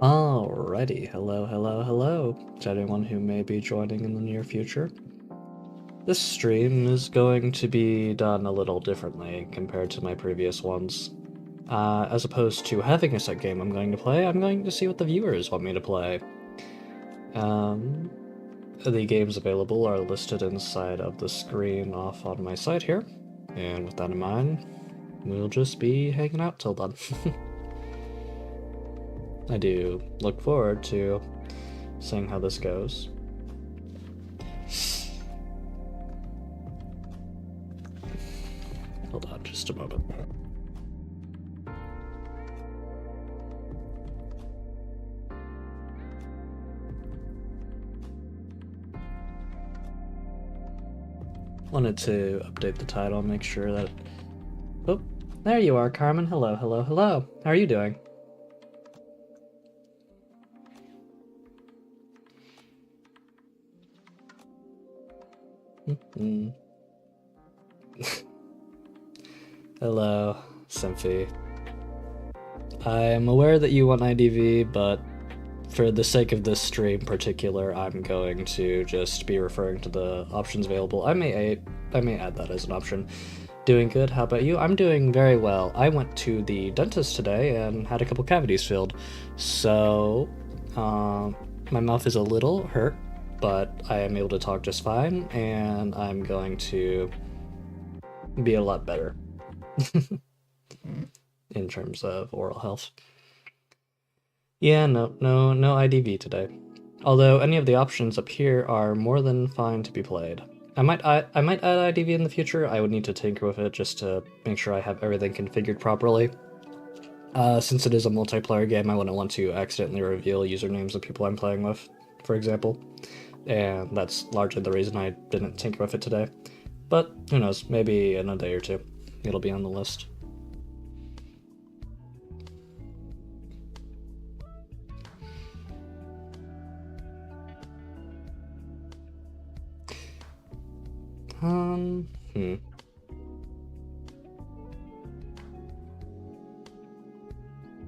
Alrighty, hello to anyone who may be joining in the near future. This stream is going to be done a little differently compared to my previous ones. As opposed to having a set game I'm going to play, I'm going to see what the viewers want me to play. The games available are listed inside of the screen off on my site here, and with that in mind, we'll just be hanging out till then. I do look forward to seeing how this goes. Hold on just a moment. Wanted to update the title, make sure that... Oh, there you are, Carmen. Hello. How are you doing? Hello, Symphy. I'm aware that you want IDV, but for the sake of this stream in particular, I'm going to just be referring to the options available. I may add that as an option. Doing good, how about you? I'm doing very well. I went to the dentist today and had a couple cavities filled, so my mouth is a little hurt, but I am able to talk just fine, and I'm going to be a lot better in terms of oral health. Yeah, no IDV today. Although any of the options up here are more than fine to be played. I might add IDV in the future. I would need to tinker with it just to make sure I have everything configured properly. Since it is a multiplayer game, I wouldn't want to accidentally reveal usernames of people I'm playing with, for example. And that's largely the reason I didn't tinker with it today. But who knows, maybe in a day or two, it'll be on the list.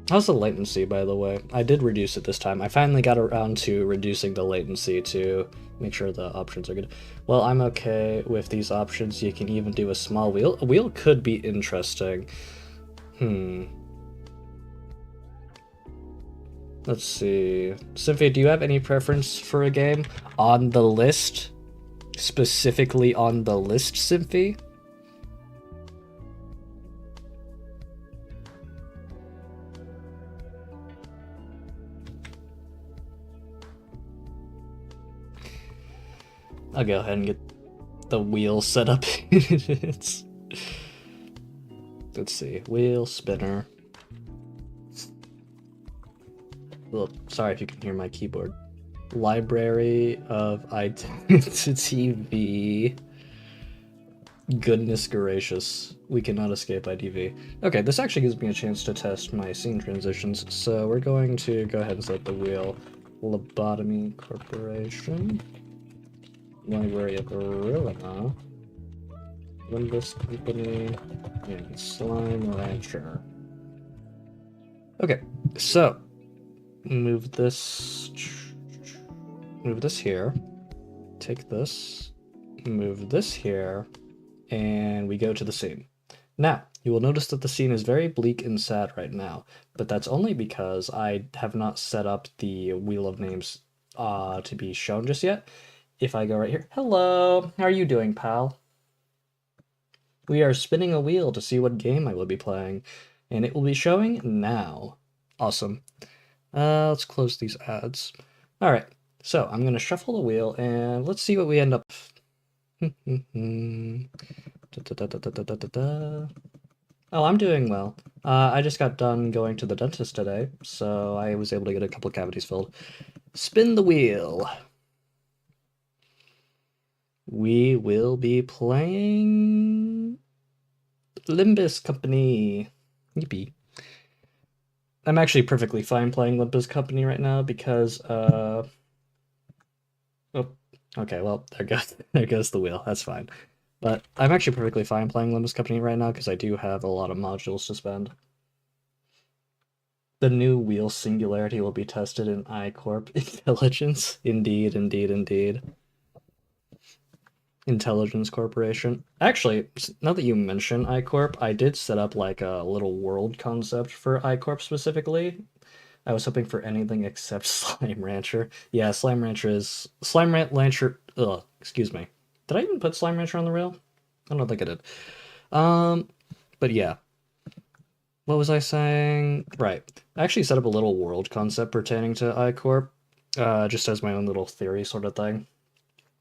How's the latency, by the way? I did reduce it this time. I finally got around to reducing the latency to make sure the options are good. Well, I'm okay with these options. You can even do a small wheel. A wheel could be interesting. Let's see. Cynthia, do you have any preference for a game on the list? Specifically on the list, Cynthia? I'll go ahead and get the wheel set up. Let's see, wheel spinner. Well, sorry if you can hear my keyboard. Library of IDV. Goodness gracious, we cannot escape IDV. Okay, this actually gives me a chance to test my scene transitions, so we're going to go ahead and set the wheel. Lobotomy Corporation. Library of Arillana, Limbus Company, and Slime Rancher. Okay, so move this here, take this, move this here, and we go to the scene. Now, you will notice that the scene is very bleak and sad right now, but that's only because I have not set up the Wheel of Names to be shown just yet. If I go right here, hello, how are you doing, pal? We are spinning a wheel to see what game I will be playing, and it will be showing now. Awesome. Let's close these ads. All right, so I'm gonna shuffle the wheel, and let's see what we end up. Oh, I'm doing well. I just got done going to the dentist today, so I was able to get a couple cavities filled. Spin the wheel. We will be playing Limbus Company. Yippee. I'm actually perfectly fine playing Limbus Company right now because, oh, okay, well, there goes the wheel. That's fine. But I'm actually perfectly fine playing Limbus Company right now because I do have a lot of modules to spend. The new wheel singularity will be tested in I-Corp intelligence. Indeed, indeed, indeed. Intelligence Corporation. Actually, now that you mention I-Corp, I did set up like a little world concept for I-Corp specifically. I was hoping for anything except Slime Rancher. Yeah, Slime Rancher is Rancher. Ugh, excuse me. Did I even put Slime Rancher on the rail? I don't think I did. But yeah. What was I saying? Right. I actually set up a little world concept pertaining to iCorp, just as my own little theory sort of thing.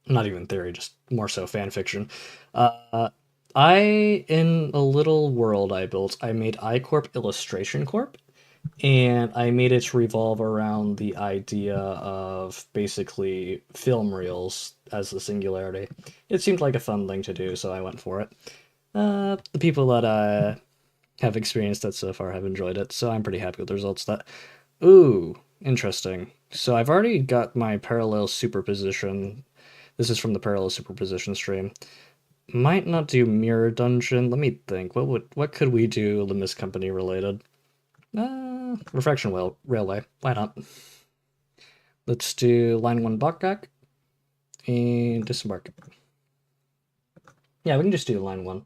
Not even theory, just more so fan fiction. Uh, in a little world I built, I made iCorp Illustration Corp, and I made it revolve around the idea of basically film reels as the singularity. It seemed like a fun thing to do, so I went for it. The people that have experienced it so far have enjoyed it, so I'm pretty happy with the results. That Ooh, interesting. So I've already got my parallel superposition. This is from the parallel superposition stream. Might not do mirror dungeon. Let me think. What could we do Limbus company related? Refraction railway. Why not? Let's do line 1 BokGak and disembark. Yeah, we can just do line 1.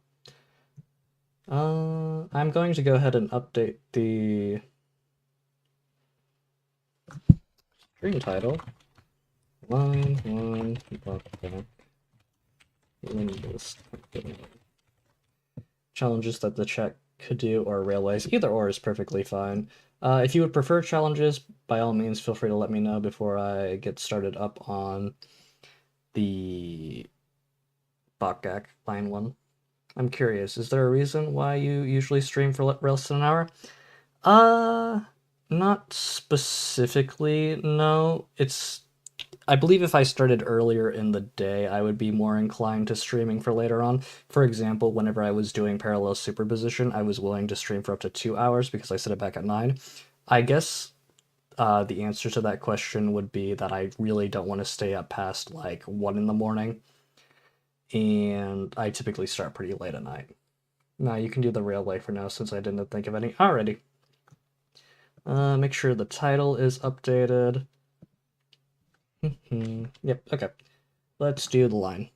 I'm going to go ahead and update the stream title. Line 1 BokGak. Limbus. Challenges that the chat could do, or railways. Either or is perfectly fine. If you would prefer challenges, by all means, feel free to let me know before I get started up on the BokGak line 1. I'm curious, is there a reason why you usually stream for less than an hour? Not specifically, no. I believe if I started earlier in the day, I would be more inclined to streaming for later on. For example, whenever I was doing parallel superposition, I was willing to stream for up to 2 hours because I set it back at 9. I guess the answer to that question would be that I really don't want to stay up past like 1 in the morning, and I typically start pretty late at night. Now you can do the railway for now since I didn't think of any. Alrighty. Make sure the title is updated. Yep, okay. Let's do the line.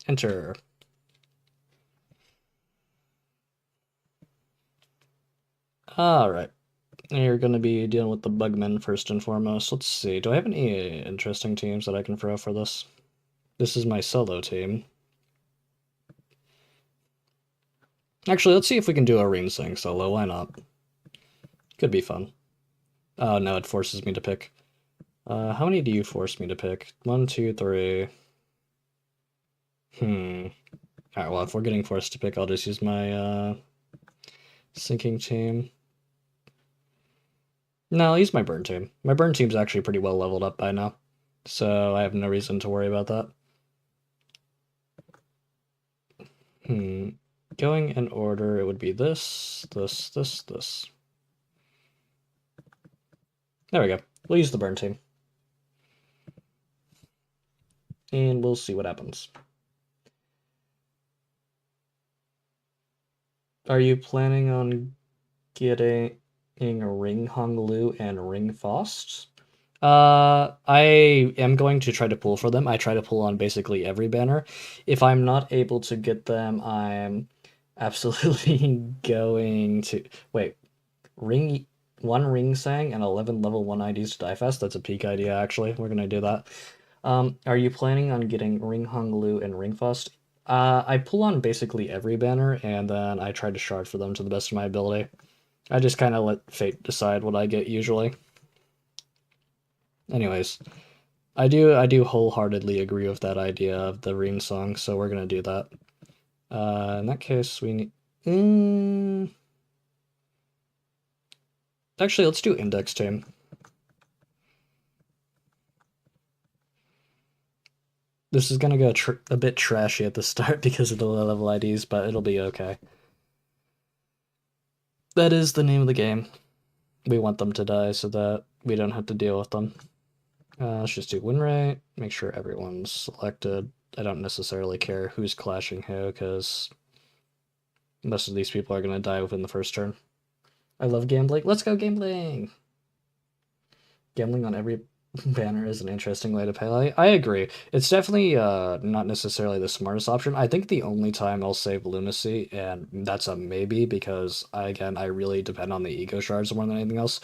Enter. Alright. You're going to be dealing with the bugmen first and foremost. Let's see. Do I have any interesting teams that I can throw for this? This is my solo team. Actually, let's see if we can do a ring sing solo. Why not? Could be fun. Oh, no, it forces me to pick. How many do you force me to pick? 1, 2, 3. Alright, well, if we're getting forced to pick, I'll just use my, sinking team. No, I'll use my burn team. My burn team's actually pretty well leveled up by now, so I have no reason to worry about that. Going in order, it would be this, this, this, this. There we go. We'll use the burn team. And we'll see what happens. Are you planning on getting Ring Honglu and Ring Faust? I am going to try to pull for them. I try to pull on basically every banner. If I'm not able to get them, I'm absolutely going to... Wait, one Ring Sang and 11 level 1 IDs to die fast? That's a peak idea, actually. We're gonna do that. Are you planning on getting Ring Honglu and Ring Faust? I pull on basically every banner, and then I try to shard for them to the best of my ability. I just kind of let fate decide what I get usually. Anyways, I do wholeheartedly agree with that idea of the ring song, so we're gonna do that. In that case, we need... Actually, let's do index team. This is gonna go a bit trashy at the start because of the low level IDs, but it'll be okay. That is the name of the game. We want them to die so that we don't have to deal with them. Let's just do win rate, make sure everyone's selected. I don't necessarily care who's clashing who, because most of these people are going to die within the first turn. I love gambling. Let's go gambling! Gambling on every banner is an interesting way to play. I agree. It's definitely not necessarily the smartest option. I think the only time I'll save Lunacy, and that's a maybe because again I really depend on the ego shards more than anything else.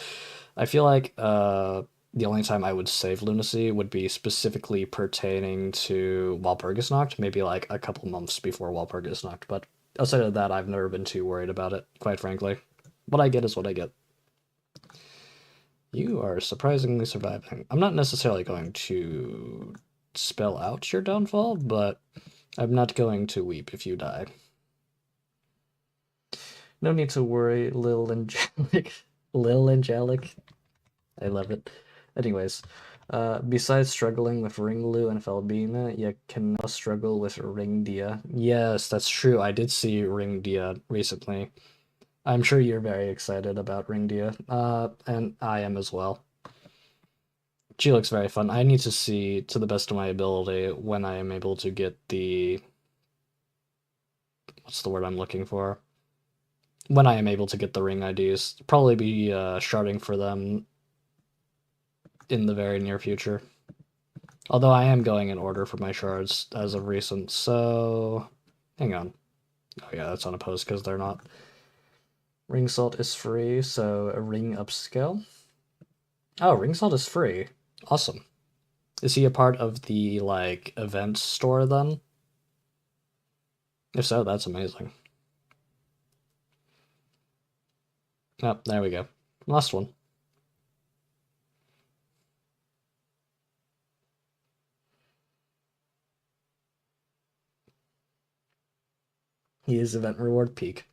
I feel like the only time I would save Lunacy would be specifically pertaining to Walpurgis is knocked, maybe like a couple months before Walpurgis is knocked. But outside of that, I've never been too worried about it, quite frankly. What I get is what I get. You are surprisingly surviving. I'm not necessarily going to spell out your downfall, but I'm not going to weep if you die. No need to worry, Lil Angelic. Lil Angelic. I love it. Anyways, besides struggling with Ringlu and Falbina, you can now struggle with Ringdia. Yes, that's true. I did see Ringdia recently. I'm sure you're very excited about Ringdia, and I am as well. She looks very fun. I need to see, to the best of my ability, when I am able to get the... What's the word I'm looking for? When I am able to get the ring IDs. Probably be sharding for them in the very near future. Although I am going in order for my shards as of recent, so... Hang on. Oh yeah, that's unopposed because they're not. Ring salt is free, so a ring upscale. Oh, ring salt is free. Awesome. Is he a part of the, like, event store then? If so, that's amazing. Oh, there we go. Last one. He is event reward peak.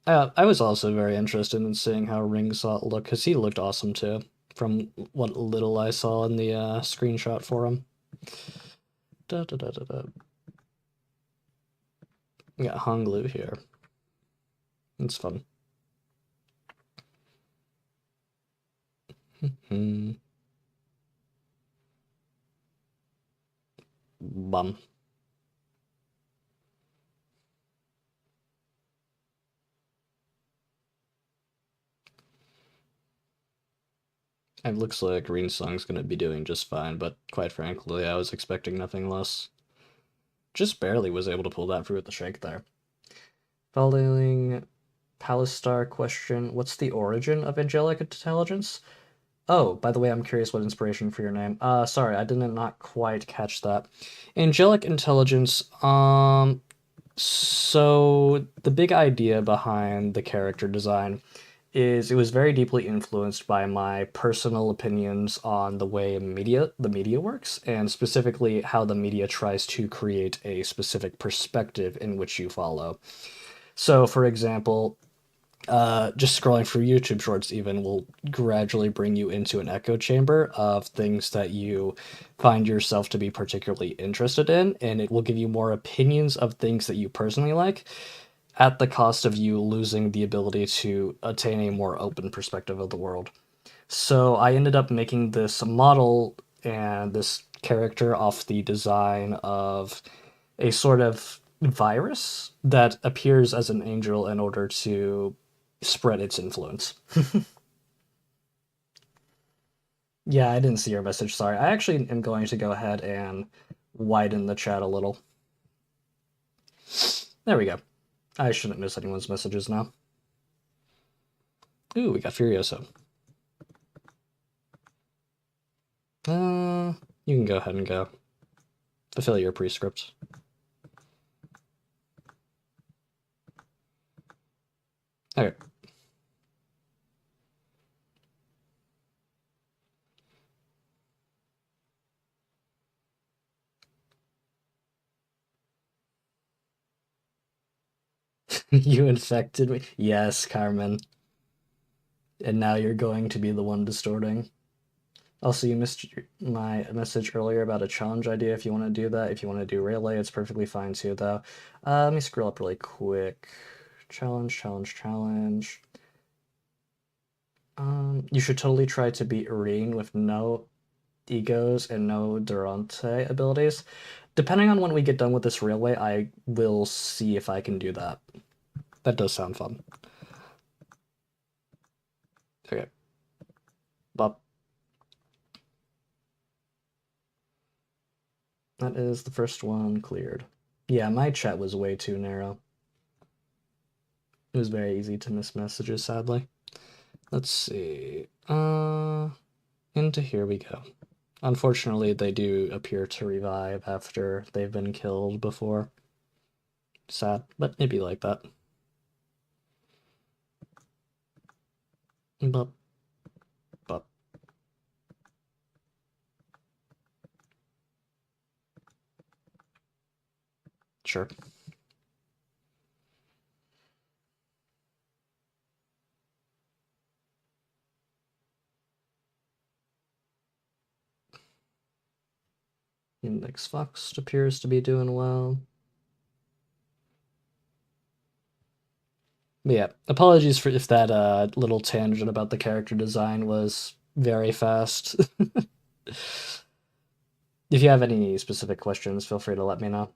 I was also very interested in seeing how Ring Salt looked, because he looked awesome too, from what little I saw in the screenshot for him. Da, da, da, da, da. We got Honglu here. It's fun. Bum. It looks like Green Song's gonna be doing just fine, but quite frankly, I was expecting nothing less. Just barely was able to pull that through with the shake there. Following Palistar question, what's the origin of angelic intelligence? Oh, by the way, I'm curious what inspiration for your name. Sorry, I did not quite catch that. Angelic intelligence, so the big idea behind the character design is it was very deeply influenced by my personal opinions on the way the media works, and specifically how the media tries to create a specific perspective in which you follow. So, for example, just scrolling through YouTube shorts even will gradually bring you into an echo chamber of things that you find yourself to be particularly interested in, and it will give you more opinions of things that you personally like at the cost of you losing the ability to attain a more open perspective of the world. So I ended up making this model and this character off the design of a sort of virus that appears as an angel in order to spread its influence. Yeah, I didn't see your message, sorry. I actually am going to go ahead and widen the chat a little. There we go. I shouldn't miss anyone's messages now. Ooh, we got Furioso. You can go ahead and go. Fulfill your prescript. Okay. You infected me. Yes, Carmen. And now you're going to be the one distorting. Also, you missed my message earlier about a challenge idea if you want to do that. If you want to do relay, it's perfectly fine too, though. Let me scroll up really quick. Challenge, challenge, challenge. You should totally try to beat Irene with no egos and no Durante abilities. Depending on when we get done with this railway, I will see if I can do that. That does sound fun. Okay. Bop. That is the first one cleared. Yeah, my chat was way too narrow. It was very easy to miss messages, sadly. Let's see. Into here we go. Unfortunately, they do appear to revive after they've been killed before. Sad, but it'd be like that. But, but. Sure. Index Fox appears to be doing well. But yeah, apologies for if that little tangent about the character design was very fast. If you have any specific questions, feel free to let me know.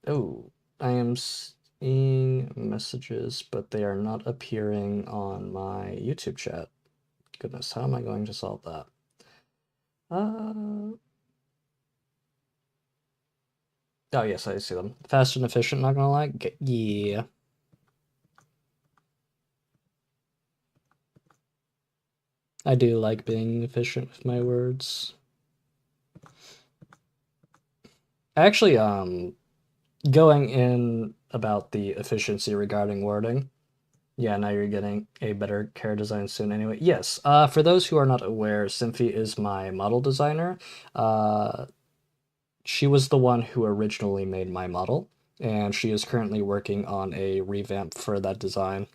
Oh, I am seeing messages, but they are not appearing on my YouTube chat. Goodness, how am I going to solve that? Oh yes, I see them. Fast and efficient, not gonna lie. Yeah. I do like being efficient with my words. Actually, going in about the efficiency regarding wording. Yeah, now you're getting a better character design soon anyway. Yes, for those who are not aware, Symphy is my model designer. Uh, she was the one who originally made my model, and she is currently working on a revamp for that design.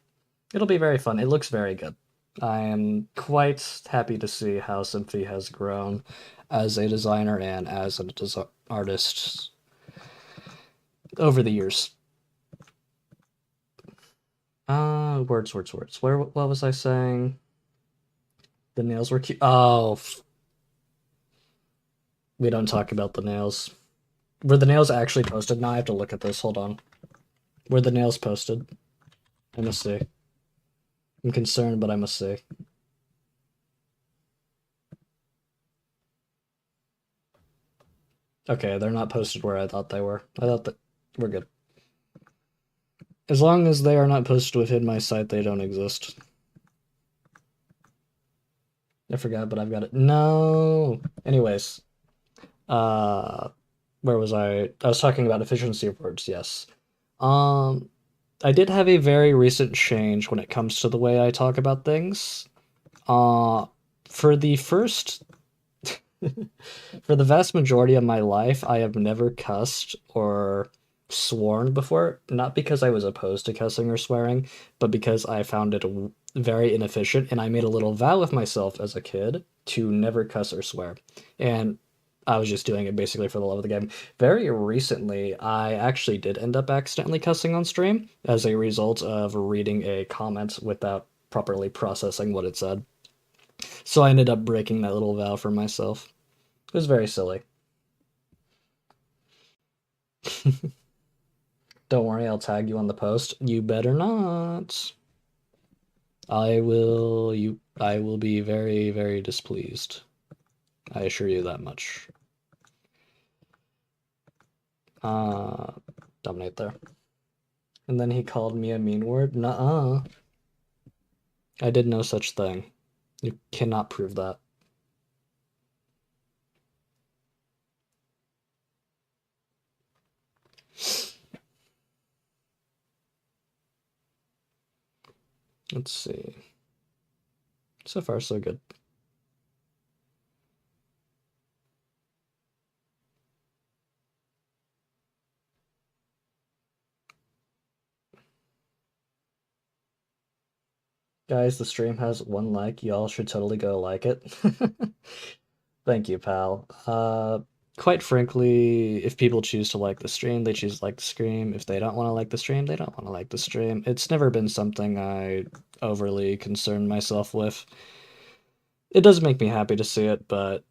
It'll be very fun. It looks very good. I am quite happy to see how Symphy has grown as a designer and as an artist over the years. Words. What was I saying? The nails were cute. Oh, we don't talk about the nails. Were the nails actually posted? Now I have to look at this. Hold on. Were the nails posted? I must see. I'm concerned, but I must see. Okay, they're not posted where I thought they were. I thought that we're good. As long as they are not posted within my site, they don't exist. I forgot, but I've got it. No. Anyways, uh, where was I? I was talking about efficiency of words. Yes. Um, I did have a very recent change when it comes to the way I talk about things. Uh, for the first, for the vast majority of my life, I have never cussed or sworn before. Not because I was opposed to cussing or swearing, but because I found it very inefficient, and I made a little vow with myself as a kid to never cuss or swear. And I was just doing it basically for the love of the game. Very recently, I actually did end up accidentally cussing on stream as a result of reading a comment without properly processing what it said. So I ended up breaking that little vow for myself. It was very silly. Don't worry, I'll tag you on the post. You better not. I will be very, very displeased. I assure you that much. Uh, Dominate there. And then he called me a mean word? Nuh-uh. I did no such thing. You cannot prove that. Let's see. So far, so good. Guys, the stream has 1 like. Y'all should totally go like it. Thank you, pal. Quite frankly, if people choose to like the stream, they choose to like the stream. If they don't want to like the stream, they don't want to like the stream. It's never been something I overly concern myself with. It does make me happy to see it, but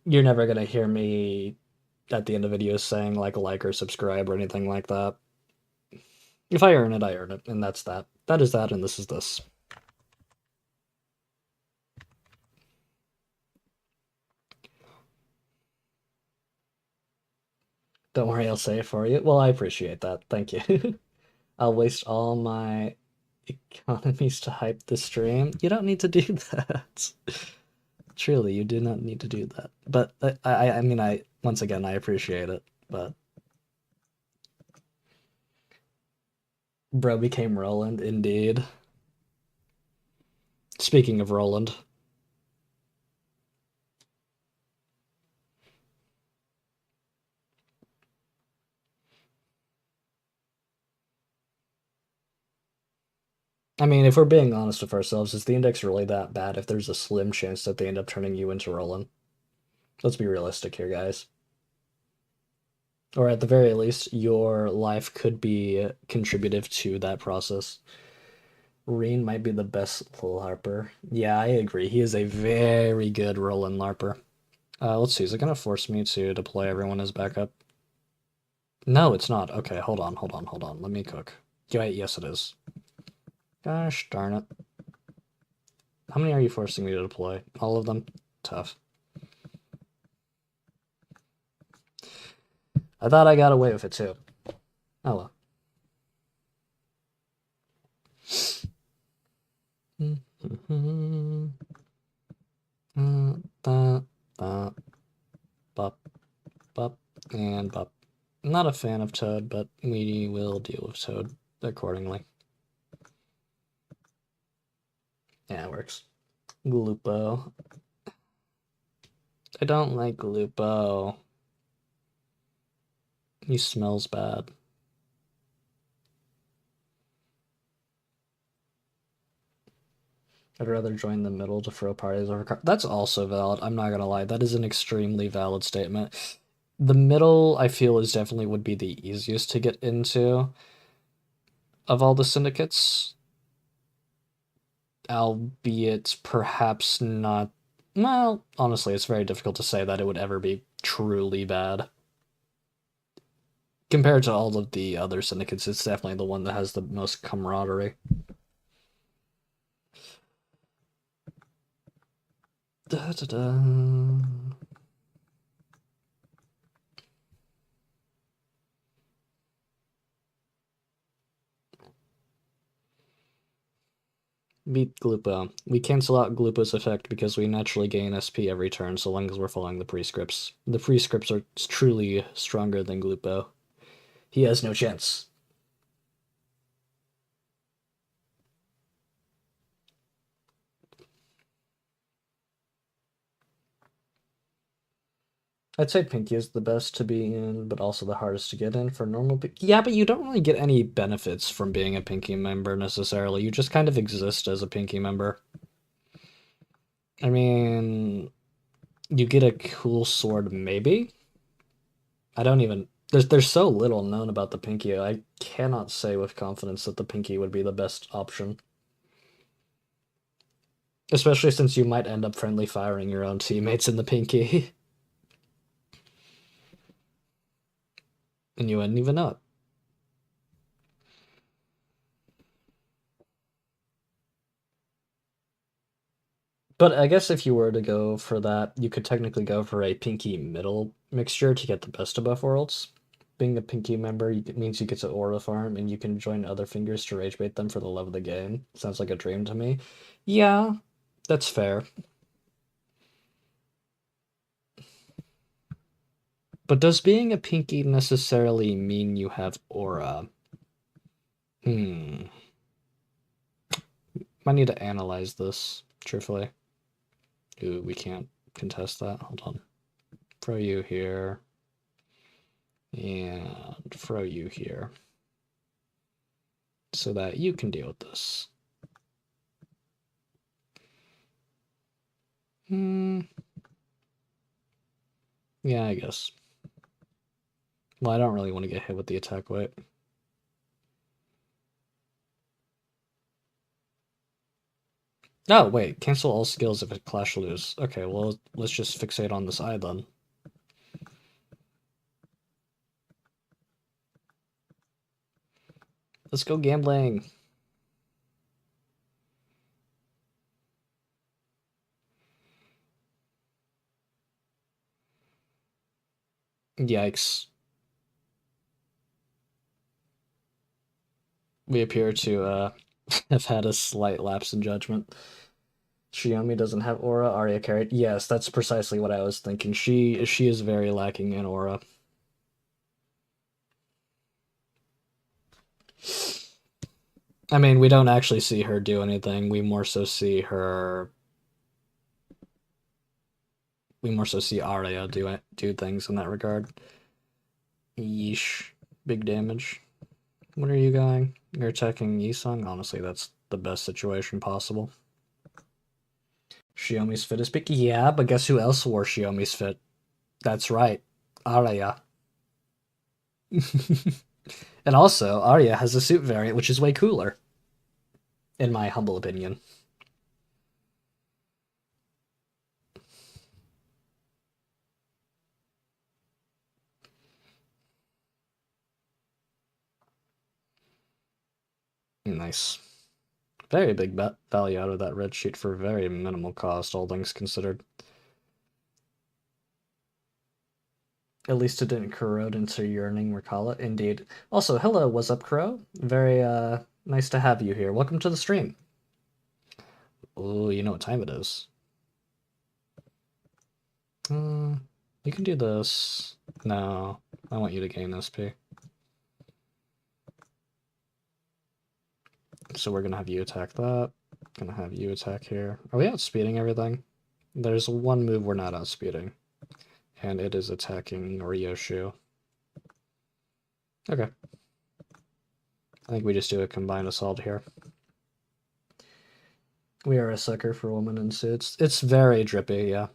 you're never gonna hear me at the end of videos saying like or subscribe or anything like that. If I earn it, I earn it, and that's that. That is that, and this is this. Don't worry, I'll say it for you. Well, I appreciate that. Thank you. I'll waste all my economies to hype the stream. You don't need to do that. Truly, you do not need to do that. But I mean, once again, I appreciate it. But bro became Roland, indeed. Speaking of Roland, I mean, if we're being honest with ourselves, is the index really that bad if there's a slim chance that they end up turning you into Roland? Let's be realistic here, guys. Or at the very least, your life could be contributive to that process. Reen might be the best LARPer. Yeah, I agree. He is a very good Roland LARPer. Let's see. Is it going to force me to deploy everyone as backup? No, it's not. Okay, hold on. Let me cook. Yes, it is. Gosh darn it. How many are you forcing me to deploy? All of them? Tough. I thought I got away with it too. Oh well. Bop, bop, and bop. I'm not a fan of Toad, but we will deal with Toad accordingly. Yeah, it works. Lupo. I don't like Lupo. He smells bad. I'd rather join the middle to throw parties over car. That's also valid. I'm not gonna lie. That is an extremely valid statement. The middle, I feel, is definitely would be the easiest to get into of all the syndicates. Albeit perhaps not. Well, honestly, it's very difficult to say that it would ever be truly bad. Compared to all of the other syndicates, it's definitely the one that has the most camaraderie. Da, da, da. Beat Glupo. We cancel out Glupo's effect because we naturally gain SP every turn so long as we're following the prescripts. The prescripts are truly stronger than Glupo. He has no chance. I'd say Pinky is the best to be in, but also the hardest to get in for normal. Yeah, but you don't really get any benefits from being a Pinky member necessarily. You just kind of exist as a Pinky member. I mean, you get a cool sword, maybe? I don't even. There's so little known about the Pinky. I cannot say with confidence that the Pinky would be the best option. Especially since you might end up friendly firing your own teammates in the Pinky. And you wouldn't even know it. But I guess if you were to go for that, you could technically go for a Pinky middle mixture to get the best of both worlds. Being a Pinky member means you get to aura farm and you can join other fingers to rage bait them for the love of the game. Sounds like a dream to me. Yeah, that's fair. But does being a Pinky necessarily mean you have aura? Might need to analyze this, truthfully. Ooh, we can't contest that. Hold on. Throw you here. And throw you here. So that you can deal with this. Yeah, I guess. Well, I don't really want to get hit with the attack weight. Oh, wait, cancel all skills if it clash lose. Okay, well, let's just fixate on this eye then. Let's go gambling. Yikes. We appear to have had a slight lapse in judgment. Shiomi doesn't have aura. Arya carried. Yes, that's precisely what I was thinking. She is very lacking in aura. I mean, we don't actually see her do anything. We more so see Arya do things in that regard. Yeesh. Big damage. What are you going? You're attacking Yisung? Honestly, that's the best situation possible. Shiomi's fit is big. Yeah, but guess who else wore Shiomi's fit? That's right. Arya. And also, Arya has a suit variant, which is way cooler, in my humble opinion. Nice. Very big value out of that red sheet for very minimal cost, all things considered. At least it didn't corrode into yearning, recall it. Indeed. Also, hello, what's up, Crow? Very nice to have you here. Welcome to the stream. Oh, you know what time it is. You can do this. No, I want you to gain SP. So we're gonna have you attack that. Gonna have you attack here. Are we outspeeding everything? There's one move we're not outspeeding, and it is attacking Ryoshu. Okay. I think we just do a combined assault here. We are a sucker for women in suits. It's very drippy, yeah.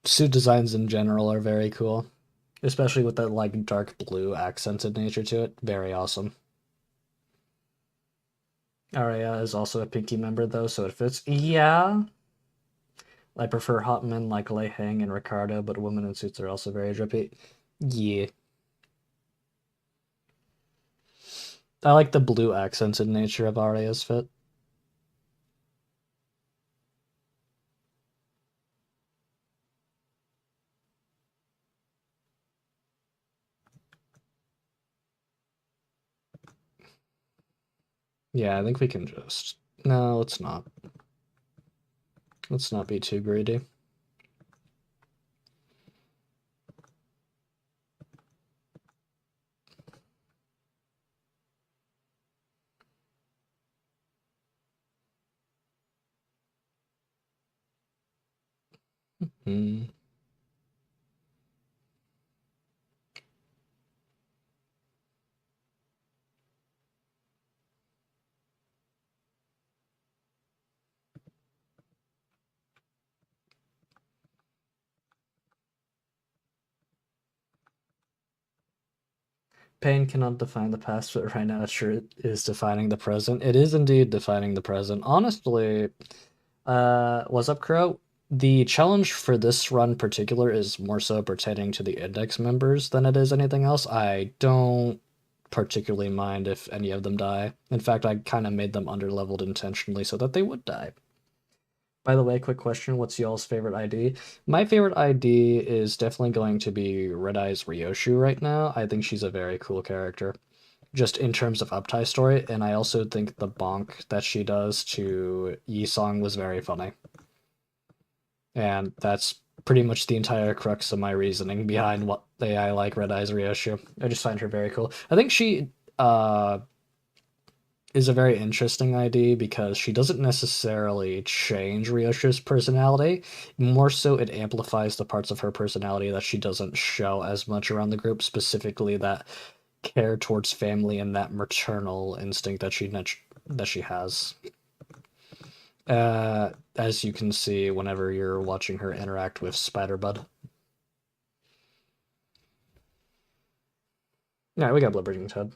Suit designs in general are very cool, especially with that like dark blue accented nature to it. Very awesome. Arya is also a Pinky member though, so it fits. Yeah. I prefer hot men like Lei Hang and Ricardo, but women in suits are also very drippy. Yeah. I like the blue accented nature of Arya's fit. Yeah, I think we can just... No, let's not. Let's not be too greedy. Hmm. Pain cannot define the past, but right now it sure is defining the present. It is indeed defining the present. Honestly, what's up, Crow? The challenge for this run particular is more so pertaining to the index members than it is anything else. I don't particularly mind if any of them die. In fact, I kind of made them underleveled intentionally so that they would die. By the way, quick question, what's y'all's favorite ID? My favorite ID is definitely going to be Red Eyes Ryoshu right now. I think she's a very cool character, just in terms of uptie story, and I also think the bonk that she does to Yi-Song was very funny. And that's pretty much the entire crux of my reasoning behind what I like Red Eyes Ryoshu. I just find her very cool. I think she is a very interesting ID because she doesn't necessarily change Ryoshi's personality. More so, it amplifies the parts of her personality that she doesn't show as much around the group, specifically that care towards family and that maternal instinct that she has. As you can see whenever you're watching her interact with Spider-Bud. Yeah, we got Bloodbridging's head.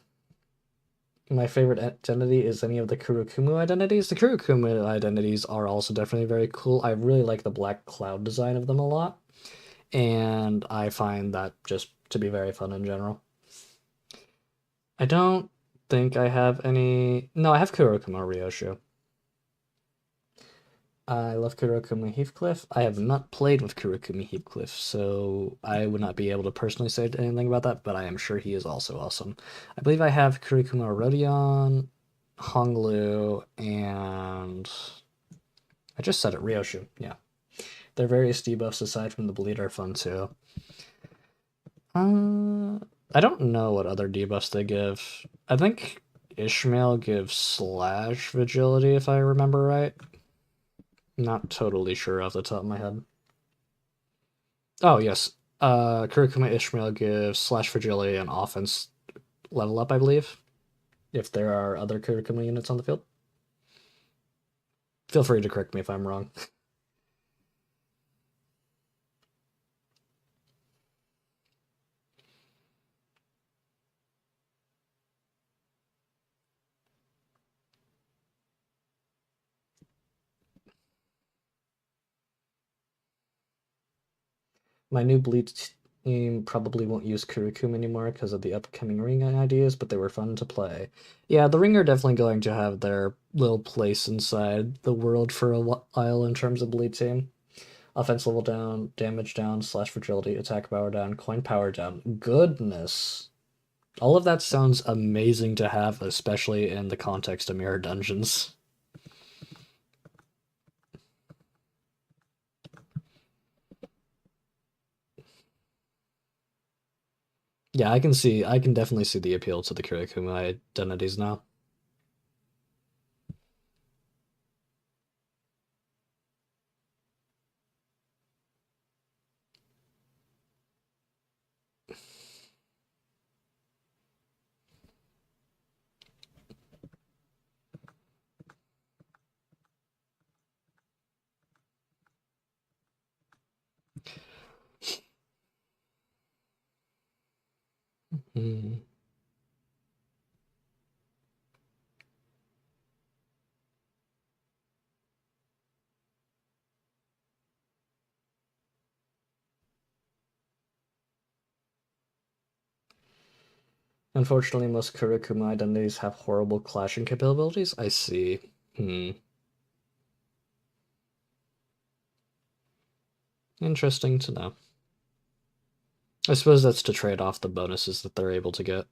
My favorite identity is any of the Kurokumu identities. The Kurokumu identities are also definitely very cool. I really like the black cloud design of them a lot, and I find that just to be very fun in general. I don't think I have any. No, I have Kurokuma Ryoshu. I love Kurokuma Heathcliff. I have not played with Kurokuma Heathcliff, so I would not be able to personally say anything about that, but I am sure he is also awesome. I believe I have Kurokuma Rodion, Honglu, and I just said it, Ryoshu. Yeah. Their various debuffs aside from the bleed are fun too. I don't know what other debuffs they give. I think Ishmael gives slash vigility if I remember right. Not totally sure off the top of my head. Oh yes. Kurokuma Ishmael gives slash fragility and offense level up, I believe. If there are other Kurokuma units on the field. Feel free to correct me if I'm wrong. My new Bleed team probably won't use Kurokuma anymore because of the upcoming ring ideas, but they were fun to play. Yeah, the ring are definitely going to have their little place inside the world for a while in terms of Bleed team. Offense level down, damage down, slash fragility, attack power down, coin power down. Goodness. All of that sounds amazing to have, especially in the context of Mirror Dungeons. Yeah, I can definitely see the appeal to the Kurokuma identities now. Mm. Unfortunately, most Kurokuma identities have horrible clashing capabilities. I see. Hmm. Interesting to know. I suppose that's to trade off the bonuses that they're able to get.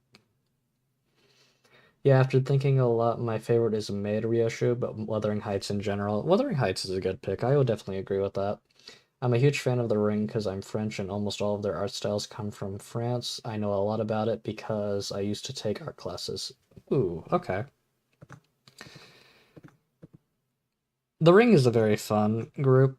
Yeah, after thinking a lot, my favorite is Maid Ryoshu, but Wuthering Heights in general. Wuthering Heights is a good pick. I would definitely agree with that. I'm a huge fan of The Ring because I'm French and almost all of their art styles come from France. I know a lot about it because I used to take art classes. Ooh, okay. The Ring is a very fun group.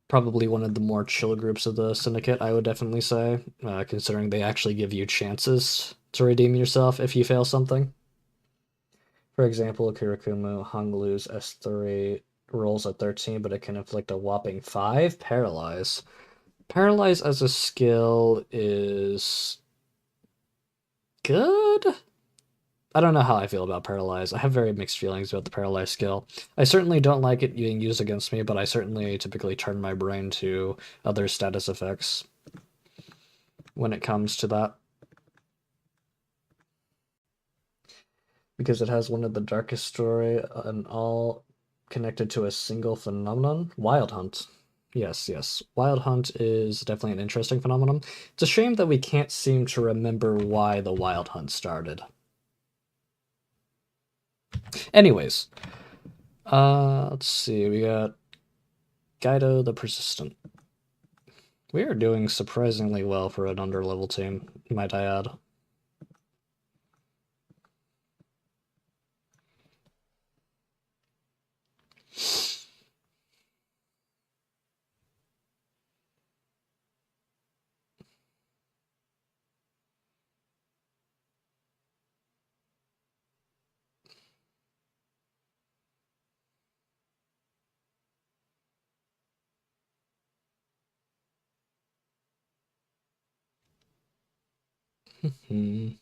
Probably one of the more chill groups of the syndicate, I would definitely say, considering they actually give you chances to redeem yourself if you fail something. For example, Kirakumu Honglu's S3 rolls at 13, but it can inflict a whopping 5 paralyze. Paralyze as a skill is good. I don't know how I feel about Paralyze. I have very mixed feelings about the Paralyze skill. I certainly don't like it being used against me, but I certainly typically turn my brain to other status effects when it comes to that. Because it has one of the darkest story and all connected to a single phenomenon. Wild Hunt. Yes, yes. Wild Hunt is definitely an interesting phenomenon. It's a shame that we can't seem to remember why the Wild Hunt started. Anyways, let's see. We got Guido the Persistent. We are doing surprisingly well for an underlevel team, might I add. Hmm.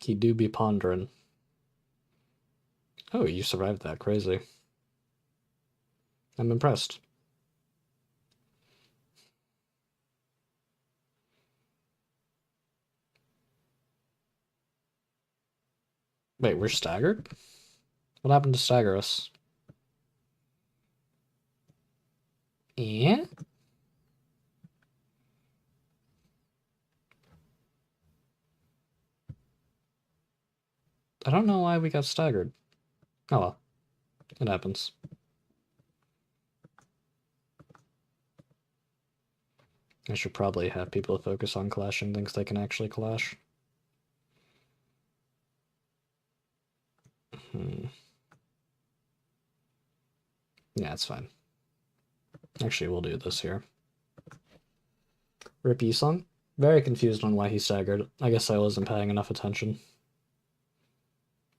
He do be pondering. Oh, you survived that. Crazy. I'm impressed. Wait, we're staggered? What happened to stagger us? Yeah? I don't know why we got staggered. Oh well, it happens. I should probably have people focus on clashing things they can actually clash. Yeah, it's fine. Actually, we'll do this here. Rip Yisung? Very confused on why he staggered. I guess I wasn't paying enough attention.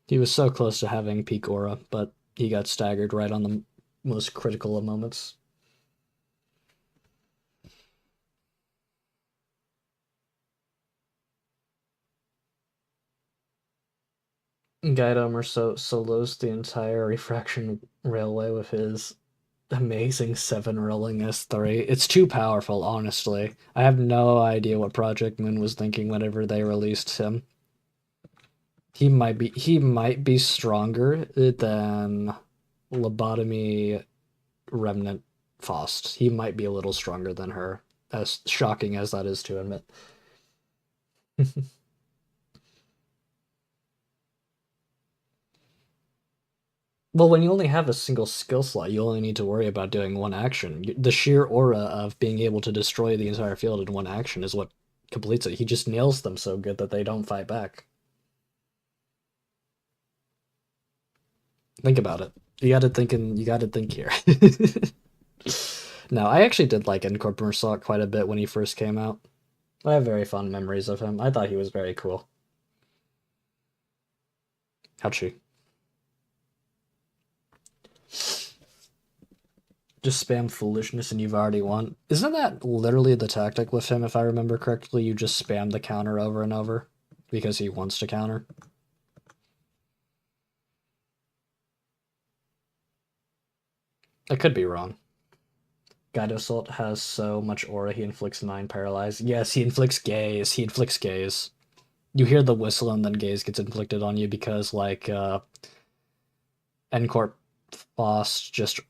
He was so close to having peak aura, but he got staggered right on the most critical of moments. Gaidomer solos the entire refraction railway with his amazing 7 rolling S3. It's too powerful, honestly. I have no idea what Project Moon was thinking whenever they released him. He might be stronger than Lobotomy Remnant Faust. He might be a little stronger than her, as shocking as that is to admit. Well, when you only have a single skill slot, you only need to worry about doing one action. The sheer aura of being able to destroy the entire field in one action is what completes it. He just nails them so good that they don't fight back. Think about it. You gotta think here. No, I actually did like Encore Mersault quite a bit when he first came out. I have very fond memories of him. I thought he was very cool. Ouchie. Just spam foolishness and you've already won. Isn't that literally the tactic with him, if I remember correctly? You just spam the counter over and over because he wants to counter. I could be wrong. Guide Assault has so much aura, he inflicts 9 paralyze. Yes, he inflicts gaze. He inflicts gaze. You hear the whistle and then gaze gets inflicted on you because, like, Encore Boss just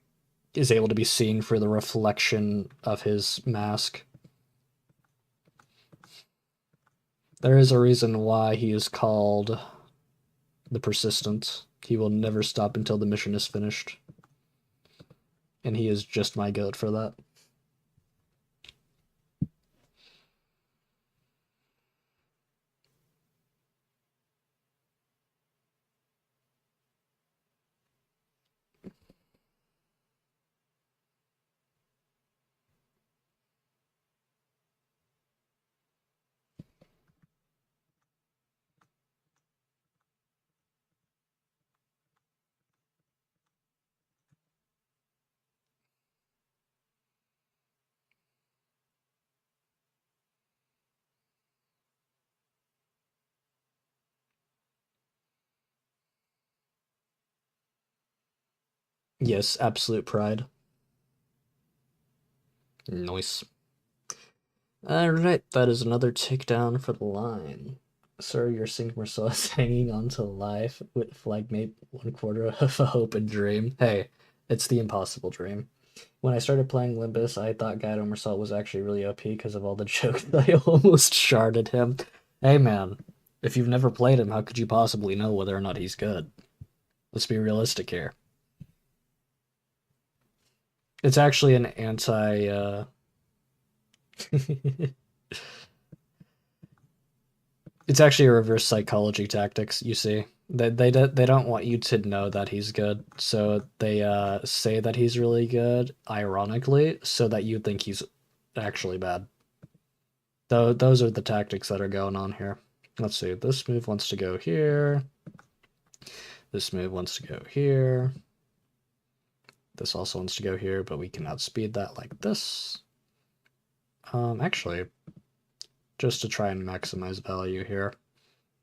is able to be seen for the reflection of his mask. There is a reason why he is called the Persistent. He will never stop until the mission is finished. And he is just my goat for that. Yes, absolute pride. Nice. Alright, that is another takedown for the line. Sir, your Singmersaw is hanging on to life with like maybe 1/4 of a hope and dream. Hey, it's the impossible dream. When I started playing Limbus, I thought Guido Mersault was actually really OP because of all the jokes I almost sharded him. Hey man, if you've never played him, how could you possibly know whether or not he's good? Let's be realistic here. It's actually an anti It's actually a reverse psychology tactics, you see. They don't want you to know that he's good, so they say that he's really good, ironically, so that you think he's actually bad. Though those are the tactics that are going on here. Let's see, this move wants to go here. This move wants to go here. This also wants to go here, but we can outspeed that like this. Actually, just to try and maximize value here.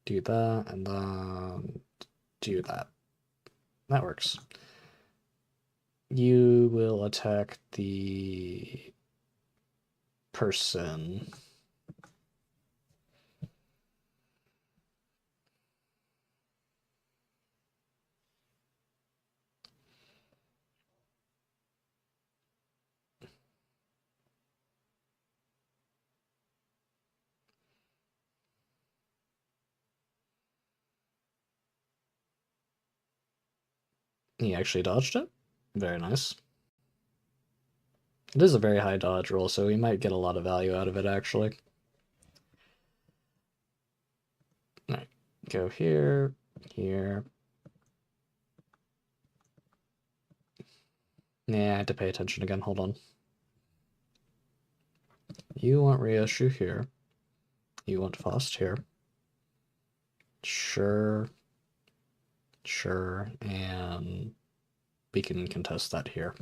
do that, and then do that. That works. You will attack the person. He actually dodged it. Very nice. It is a very high dodge roll, so we might get a lot of value out of it, actually. Alright, go here, here. Yeah, I had to pay attention again, hold on. You want Ryoshu here. You want Faust here. Sure. Sure, and we can contest that here.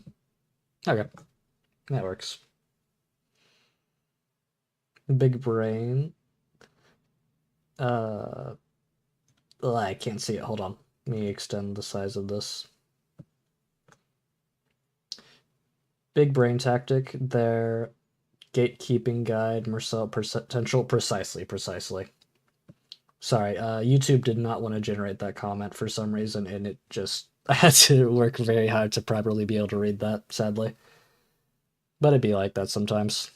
Okay, that works. Big brain. I can't see it. Hold on. Let me extend the size of this. Big brain tactic. Their gatekeeping guide, Marcel potential. Precisely. Sorry, YouTube did not want to generate that comment for some reason, and it just I had to work very hard to properly be able to read that, sadly. But it'd be like that sometimes.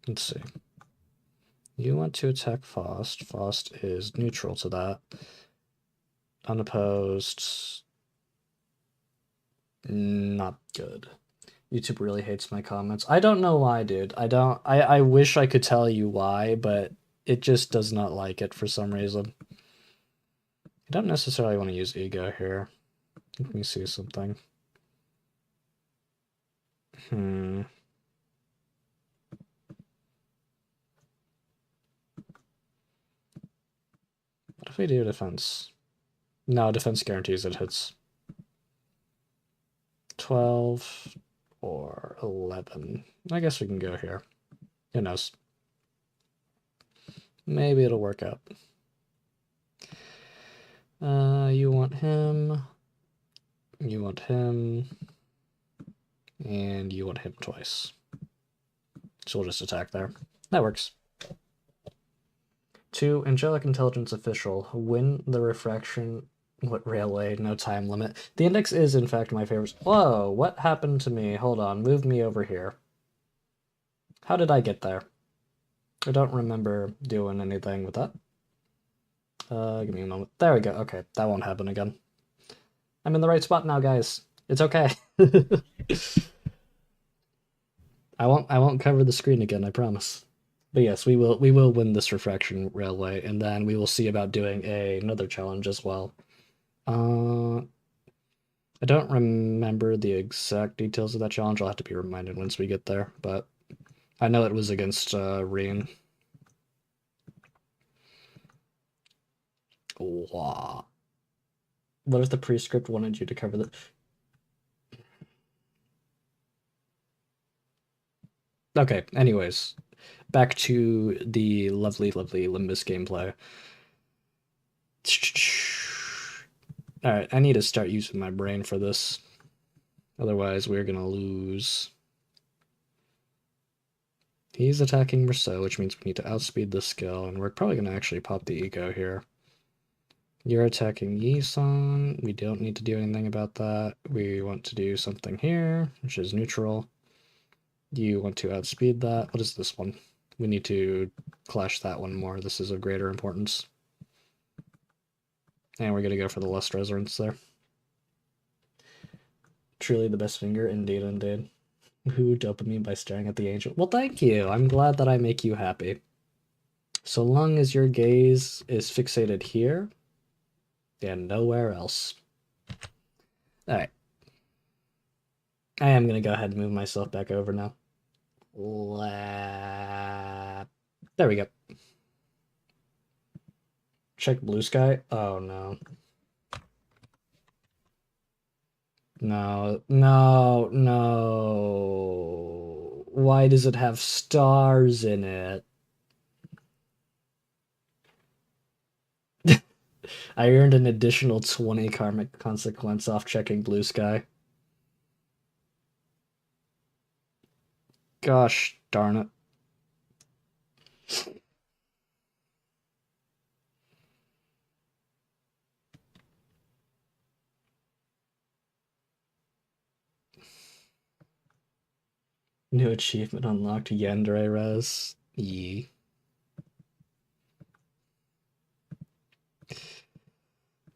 Let's see. You want to attack Faust. Faust is neutral to that. Unopposed. Not good. YouTube really hates my comments. I don't know why, dude. I wish I could tell you why, but it just does not like it for some reason. I don't necessarily want to use ego here. Let me see something. What if we do defense? No, defense guarantees it hits. 12 or 11. I guess we can go here. Who knows? Maybe it'll work out. You want him. You want him. And you want him twice. So we'll just attack there. That works. 2. Angelic Intelligence Official. Win the refraction. What railway? No time limit. The index is, in fact, my favorite. Whoa, what happened to me? Hold on, move me over here. How did I get there? I don't remember doing anything with that. Give me a moment. There we go. Okay, that won't happen again. I'm in the right spot now, guys. It's okay. I won't cover the screen again, I promise. But yes, we will win this refraction railway, and then we will see about doing another challenge as well. I don't remember the exact details of that challenge. I'll have to be reminded once we get there, but I know it was against Reen. Wow. What if the prescript wanted you to cover the... Okay, anyways. Back to the lovely, lovely Limbus gameplay. Alright, I need to start using my brain for this. Otherwise, we're gonna lose. He's attacking Merceau, which means we need to outspeed the skill, and we're probably gonna actually pop the ego here. You're attacking Yi-san. We don't need to do anything about that. We want to do something here, which is neutral. You want to outspeed that. What is this one? We need to clash that one more. This is of greater importance. And we're going to go for the Lust Resonance there. Truly the best finger, indeed, indeed. Who dopamine by staring at the angel? Well, thank you. I'm glad that I make you happy. So long as your gaze is fixated here and nowhere else. Alright. I am going to go ahead and move myself back over now. There we go. Check blue sky. Oh no. No, no, no. Why does it have stars in it? I earned an additional 20 karmic consequence off checking blue sky. Gosh darn it. New achievement unlocked, Yandere Res. Yee.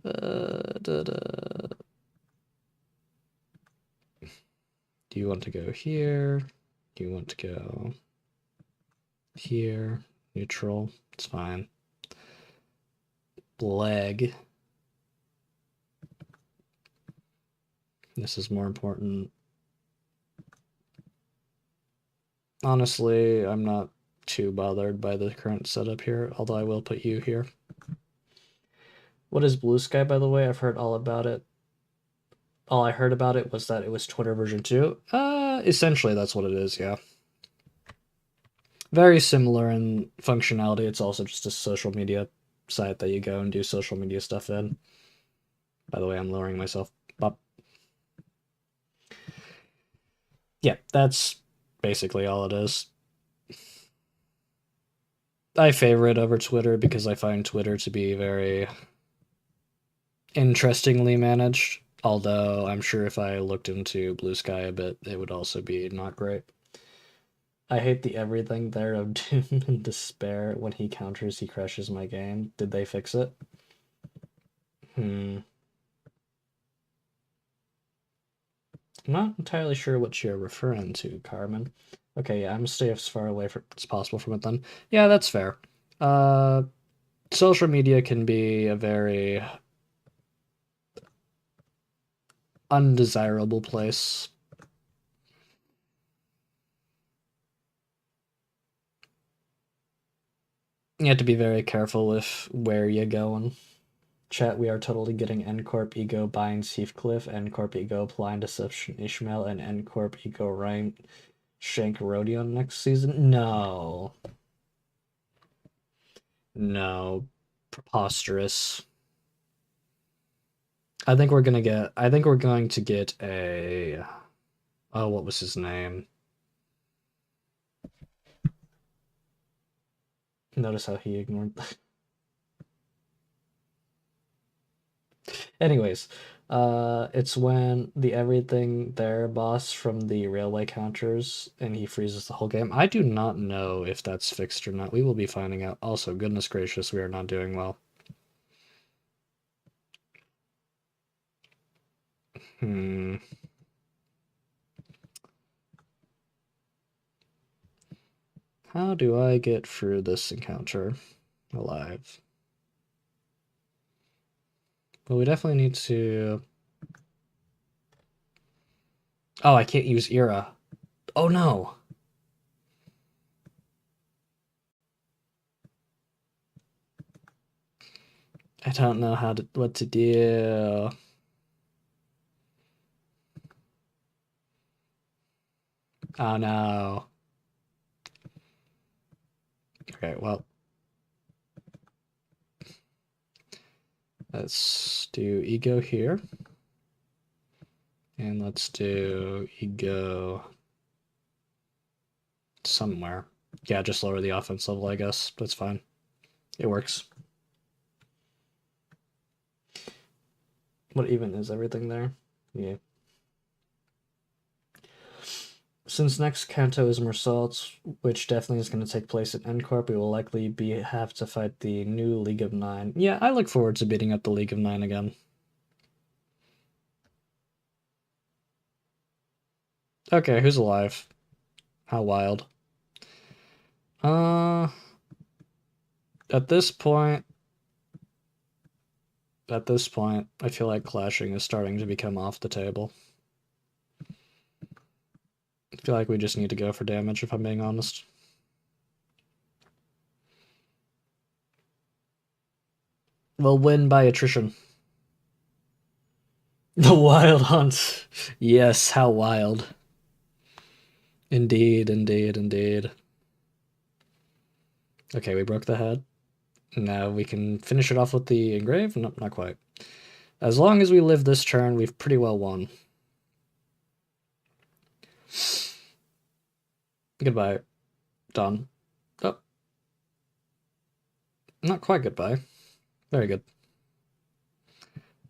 Da, da. Do you want to go here? Do you want to go here? Neutral. It's fine. Leg. This is more important. Honestly, I'm not too bothered by the current setup here, although I will put you here. What is Blue Sky, by the way? I've heard all about it. All I heard about it was that it was Twitter version 2. Essentially that's what it is, yeah. Very similar in functionality. It's also just a social media site that you go and do social media stuff in. By the way, I'm lowering myself up. Yeah, that's basically all it is. I favor it over Twitter because I find Twitter to be very interestingly managed. Although I'm sure if I looked into Blue Sky a bit, it would also be not great. I hate the everything there of Doom and Despair. When he counters, he crashes my game. Did they fix it? I'm not entirely sure what you're referring to, Carmen. Okay, yeah, I'm gonna stay as far away as possible from it then. Yeah, that's fair. Social media can be a very undesirable place. You have to be very careful with where you're going. Chat, we are totally getting N-Corp Ego binds Heathcliff, N-Corp Ego Blind Deception Ishmael, and N-Corp Ego Ryan Shank Rodion next season? No. No. Preposterous. I think we're going to get a... Oh, what was his name? Notice how he ignored... Anyways, it's when the everything there boss from the railway counters and he freezes the whole game. I do not know if that's fixed or not. We will be finding out. Also, goodness gracious, we are not doing well. How do I get through this encounter alive? Well, we definitely need to... Oh, I can't use Era. Oh no! I don't know what to do. Oh no. Okay, well. Let's do Ego here. And let's do Ego somewhere. Yeah, just lower the offense level, I guess. That's fine. It works. What even is everything there? Yeah. Since next Kanto is Mersault, which definitely is going to take place at N-Corp, we will likely have to fight the new League of Nine. Yeah, I look forward to beating up the League of Nine again. Okay, who's alive? How wild. At this point, I feel like clashing is starting to become off the table. I feel like we just need to go for damage, if I'm being honest. We'll win by attrition. The Wild Hunt. Yes, how wild. Indeed, indeed, indeed. Okay, we broke the head. Now we can finish it off with the engrave? No, not quite. As long as we live this turn, we've pretty well won. Goodbye. Done. Oh, not quite goodbye. Very good.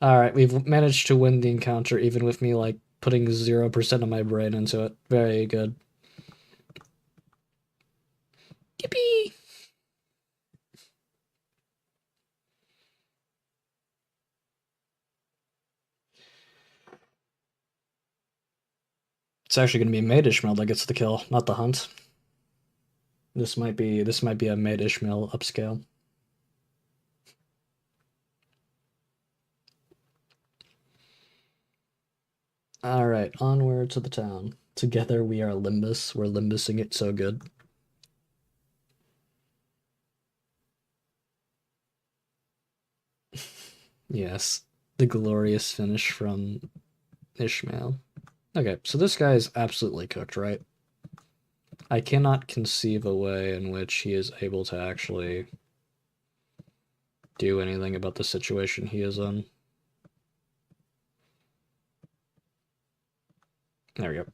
Alright, we've managed to win the encounter even with me, like, putting 0% of my brain into it. Very good. Yippee! It's actually going to be Maid Ishmael that gets the kill, not the hunt. This might be a Maid Ishmael upscale. Alright, onward to the town. Together we are Limbus. We're Limbusing it so good. Yes, the glorious finish from Ishmael. Okay, so this guy is absolutely cooked, right? I cannot conceive a way in which he is able to actually do anything about the situation he is in. There we go.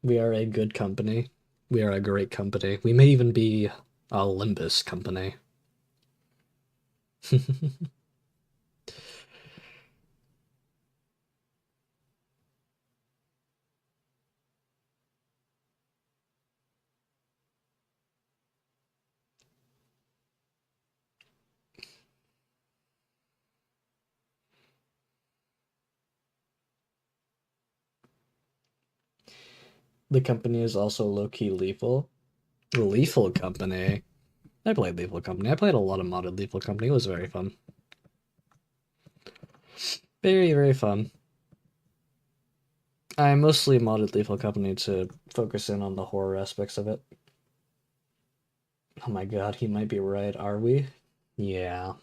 We are a good company. We are a great company. We may even be a Limbus company. The company is also low-key lethal. The Lethal Company. I played Lethal Company. I played a lot of modded Lethal Company. It was very fun. Very, very fun. I mostly modded Lethal Company to focus in on the horror aspects of it. Oh my god, he might be right, are we? Yeah.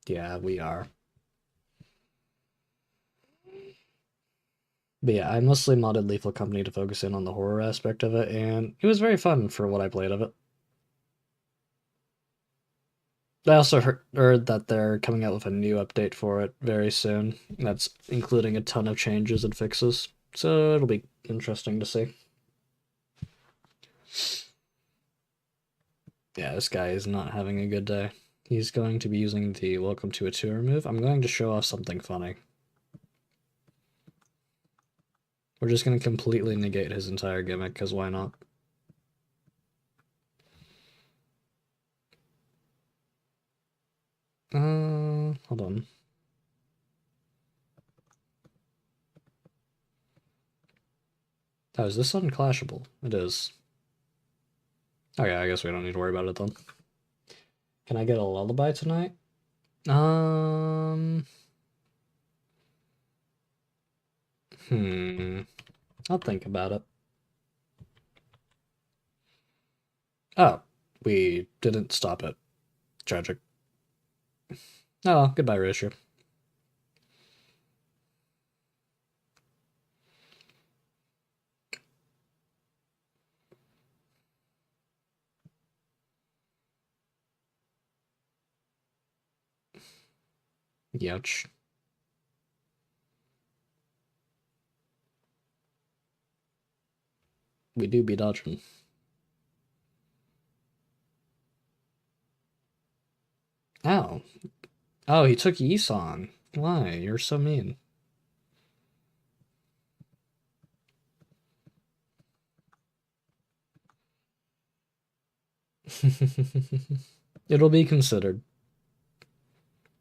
Yeah, we are. But yeah, I mostly modded Lethal Company to focus in on the horror aspect of it, and it was very fun for what I played of it. I also heard that they're coming out with a new update for it very soon. That's including a ton of changes and fixes. So it'll be interesting to see. Yeah, this guy is not having a good day. He's going to be using the Welcome to a Tour move. I'm going to show off something funny. We're just going to completely negate his entire gimmick, because why not? Hold on. Oh, is this unclashable? It is. Okay, I guess we don't need to worry about it then. Can I get a lullaby tonight? Um... I'll think about it. Oh, we didn't stop it. Tragic. Oh, goodbye, Risha. Youch. We do be dodging. Ow. Oh, he took Yisong. Why? You're so mean. It'll be considered.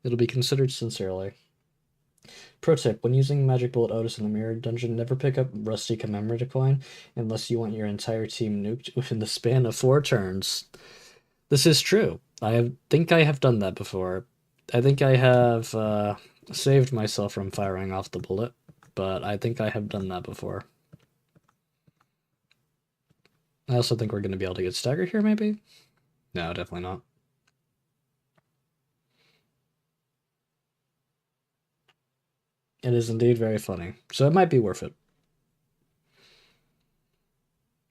It'll be considered sincerely. Pro tip, when using Magic Bullet Otis in the Mirror Dungeon, never pick up Rusty Commemorative Coin unless you want your entire team nuked within the span of 4 turns. This is true. Think I have done that before. I think I have saved myself from firing off the bullet, but I think I have done that before. I also think we're going to be able to get stagger here, maybe? No, definitely not. It is indeed very funny. So it might be worth it.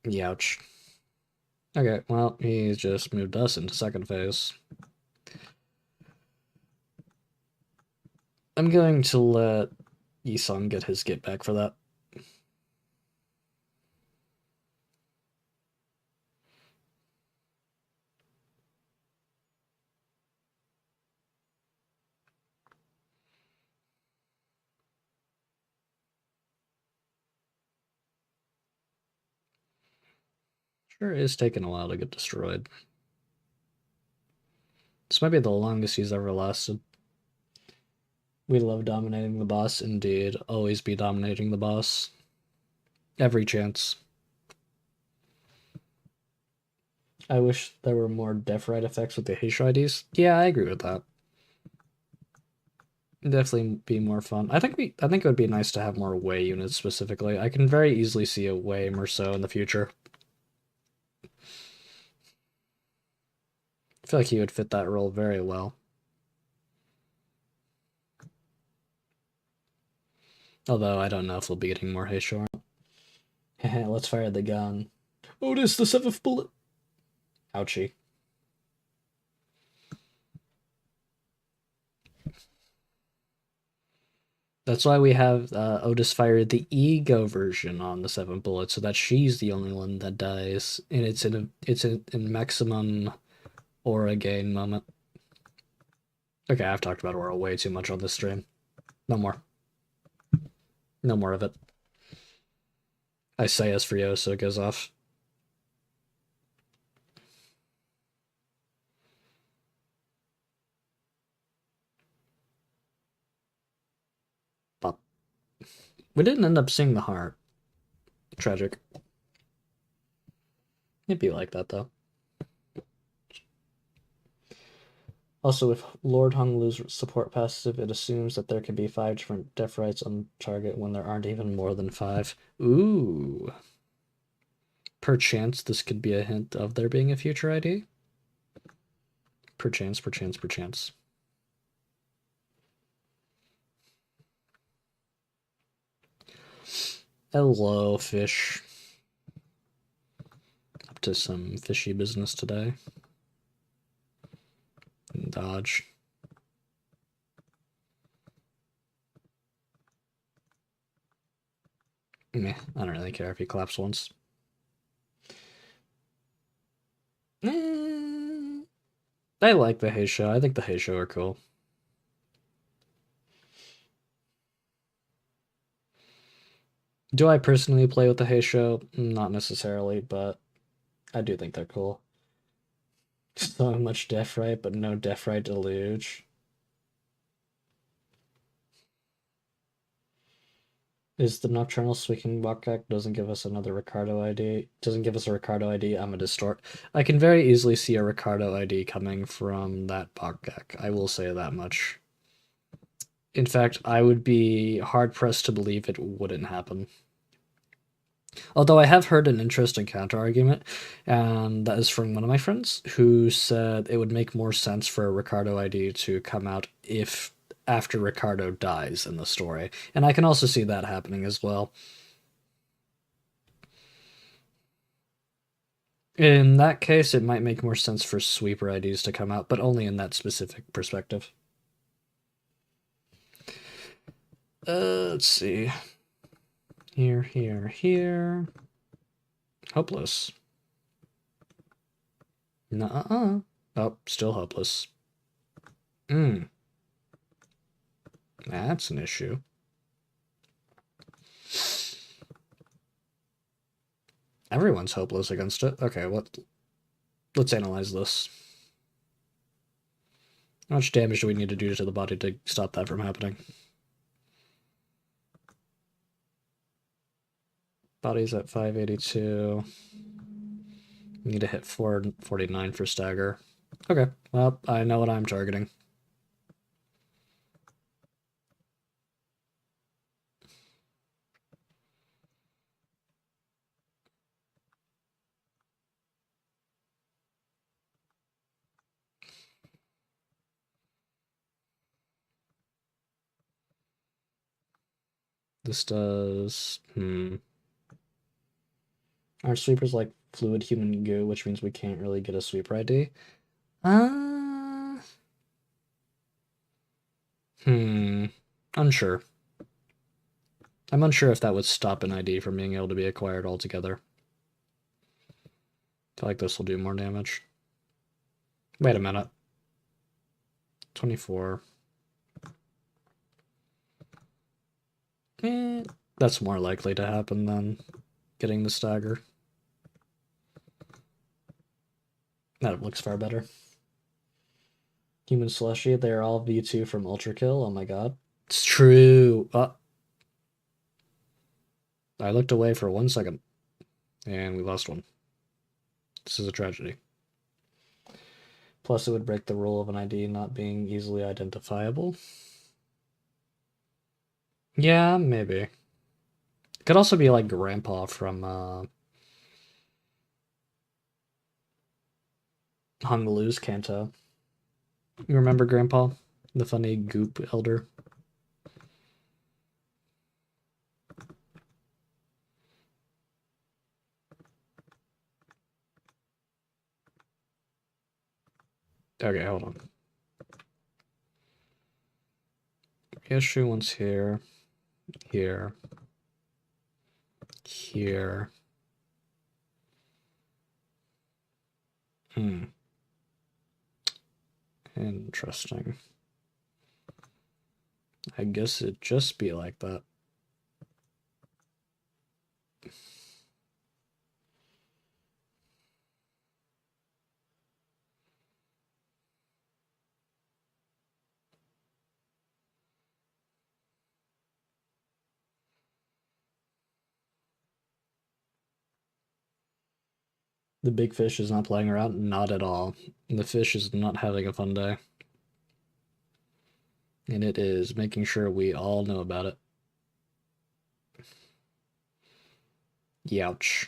Youch. Okay, well, he's just moved us into second phase. I'm going to let Yisung get his get back for that. Sure is taking a while to get destroyed. This might be the longest he's ever lasted. We love dominating the boss, indeed. Always be dominating the boss. Every chance. I wish there were more Death-Right effects with the Heisho IDs. Yeah, I agree with that. Definitely be more fun. I think it would be nice to have more Wei units specifically. I can very easily see a Wei Merceau in the future. I feel like he would fit that role very well. Although I don't know if we'll be getting more Heisho. Let's fire the gun. Otis, the seventh bullet. Ouchie. That's why we have Otis fire the ego version on the 7 bullet, so that she's the only one that dies, and it's in maximum aura gain moment. Okay, I've talked about aura way too much on this stream. No more. No more of it. I say as Furiosa goes off. But we didn't end up seeing the heart. Tragic. It'd be like that though. Also, if Lord Honglu's support passive, it assumes that there can be 5 different Death-Rights on target when there aren't even more than 5. Ooh. Perchance this could be a hint of there being a future ID. Perchance, perchance, perchance. Hello, fish. Up to some fishy business today. Dodge. Meh, I don't really care if he claps once. I like the Heisho. I think the Heisho are cool. Do I personally play with the Heisho? Not necessarily, but I do think they're cool. So much Death-Right, but no Death-Right Deluge. Is the Nocturnal Speaking BokGak doesn't give us another Ricardo ID? Doesn't give us a Ricardo ID, I'm a distort. I can very easily see a Ricardo ID coming from that BokGak. I will say that much. In fact, I would be hard-pressed to believe it wouldn't happen. Although I have heard an interesting counter-argument, and that is from one of my friends, who said it would make more sense for a Ricardo ID to come out if after Ricardo dies in the story. And I can also see that happening as well. In that case, it might make more sense for sweeper IDs to come out, but only in that specific perspective. Let's see. Here, here, here. Hopeless. Nuh-uh. Oh, still hopeless. That's an issue. Everyone's hopeless against it. Okay, let's analyze this. How much damage do we need to do to the body to stop that from happening? Body's at 582. Need to hit 449 for stagger. Okay, well, I know what I'm targeting. This does... Our sweeper's like fluid human goo, which means we can't really get a sweeper ID. Uh... Unsure. I'm unsure if that would stop an ID from being able to be acquired altogether. I feel like this will do more damage. Wait a minute. 24. That's more likely to happen than getting the stagger. That looks far better. Human Slushy, they're all V2 from Ultra Kill. Oh my god. It's true. I looked away for 1 second, and we lost one. This is a tragedy. Plus, it would break the rule of an ID not being easily identifiable. Yeah, maybe. It could also be like Grandpa from Hongalu's Kanto. You remember Grandpa? The funny goop elder? Okay, hold on. Issue one's here, here, here. Interesting. I guess it'd just be like that. The big fish is not playing around? Not at all. The fish is not having a fun day. And it is making sure we all know about it. Youch.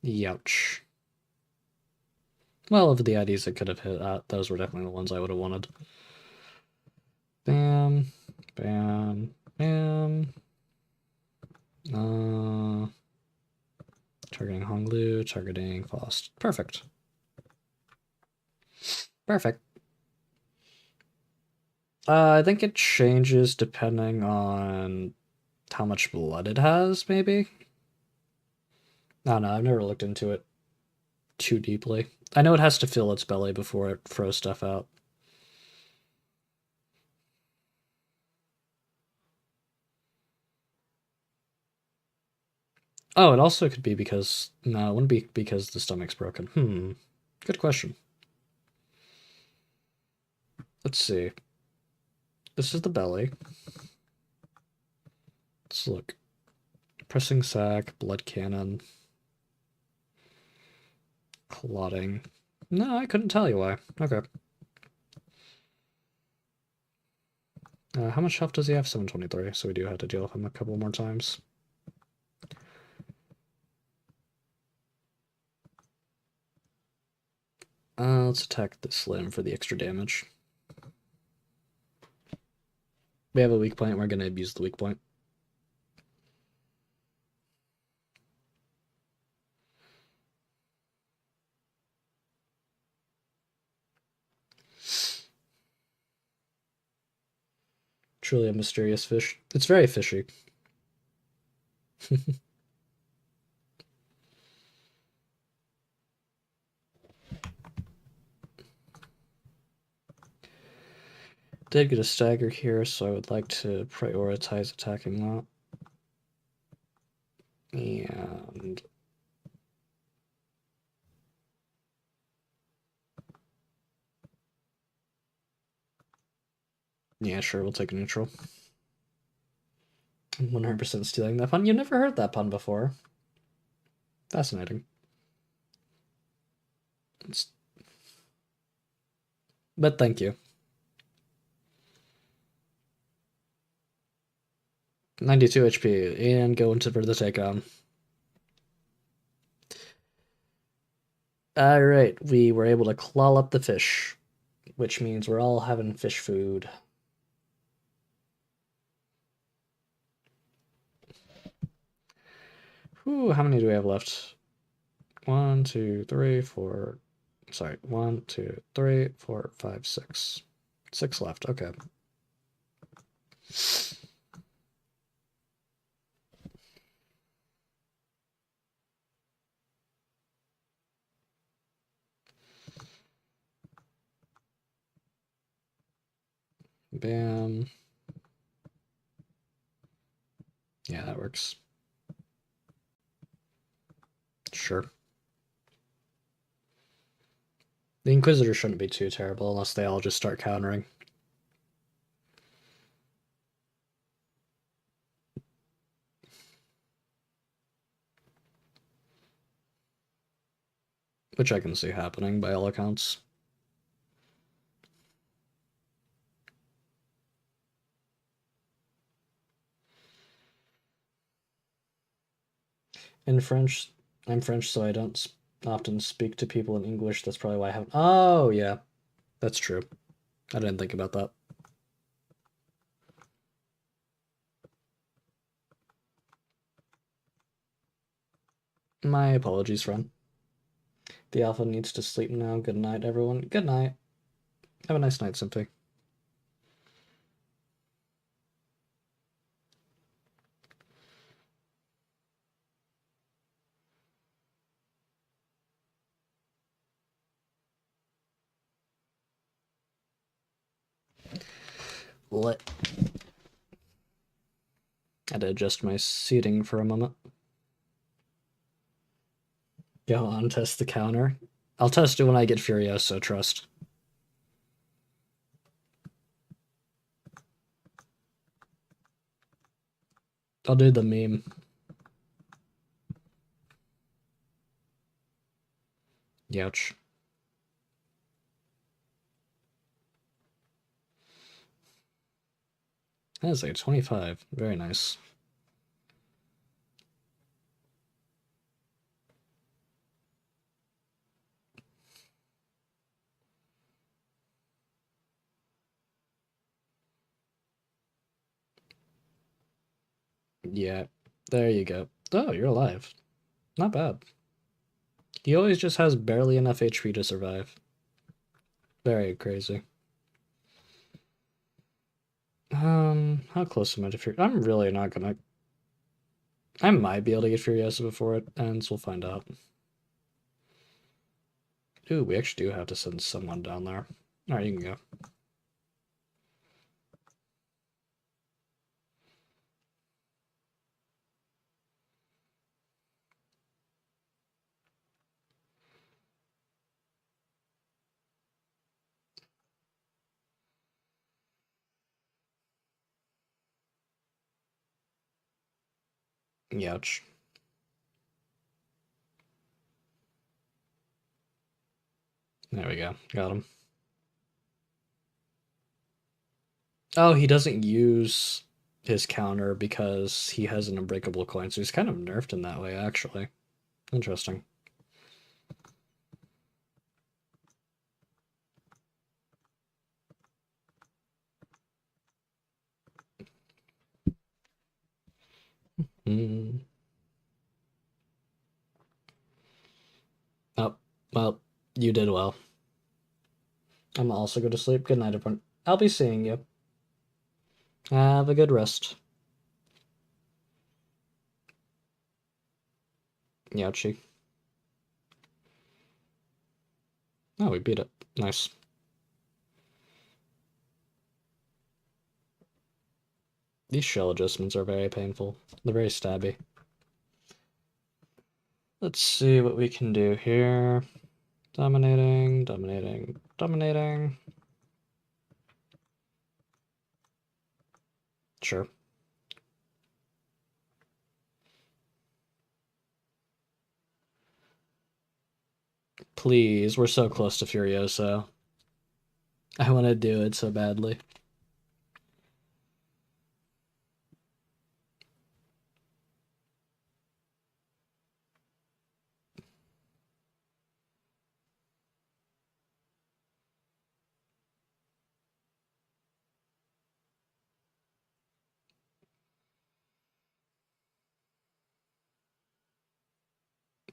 Youch. Well, of the IDs that could have hit that, those were definitely the ones I would have wanted. Bam. Bam. Bam. Targeting Honglu, targeting Faust. Perfect. Perfect. I think it changes depending on how much blood it has, maybe? I don't know, I've never looked into it too deeply. I know it has to fill its belly before it throws stuff out. Oh, it also could be because... No, it wouldn't be because the stomach's broken. Good question. Let's see. This is the belly. Let's look. Pressing sac, blood cannon. Clotting. No, I couldn't tell you why. Okay. How much health does he have? 723, so we do have to deal with him a couple more times. Let's attack this limb for the extra damage. We have a weak point, we're going to abuse the weak point. Truly a mysterious fish. It's very fishy. Did get a stagger here, so I would like to prioritize attacking that. And... yeah, sure, we'll take a neutral. 100% stealing that pun. You never heard that pun before. Fascinating. But thank you. 92 HP, and go into for the takedown. Alright, we were able to claw up the fish, which means we're all having fish food. Whew, how many do we have left? 1, 2, 3, 4. Sorry, 1, 2, 3, 4, 5, 6. 6 left. Okay. Bam. Yeah, that works. Sure. The Inquisitors shouldn't be too terrible unless they all just start countering. Which I can see happening by all accounts. In French, I'm French, so I don't often speak to people in English. That's probably why I haven't. Oh, yeah. That's true. I didn't think about that. My apologies, friend. The alpha needs to sleep now. Good night, everyone. Good night. Have a nice night, Simpy. Let. I had to adjust my seating for a moment. Go on, test the counter. I'll test it when I get Furioso, trust. I'll do the meme. Youch. That is like 25. Very nice. Yeah, there you go. Oh, you're alive. Not bad. He always just has barely enough HP to survive. Very crazy. How close am I to Furiosa? I'm really not gonna. I might be able to get Furiosa before it ends. We'll find out. Ooh, we actually do have to send someone down there. Alright, you can go. Youch. There we go. Got him. Oh, he doesn't use his counter because he has an unbreakable coin, so he's kind of nerfed in that way, actually. Interesting. Mm. Oh, well, you did well. I'm also going to sleep. Good night, everyone. I'll be seeing you. Have a good rest. Youchie. Oh, we beat it. Nice. These shell adjustments are very painful. They're very stabby. Let's see what we can do here. Dominating, dominating, dominating. Sure. Please, we're so close to Furioso. I want to do it so badly.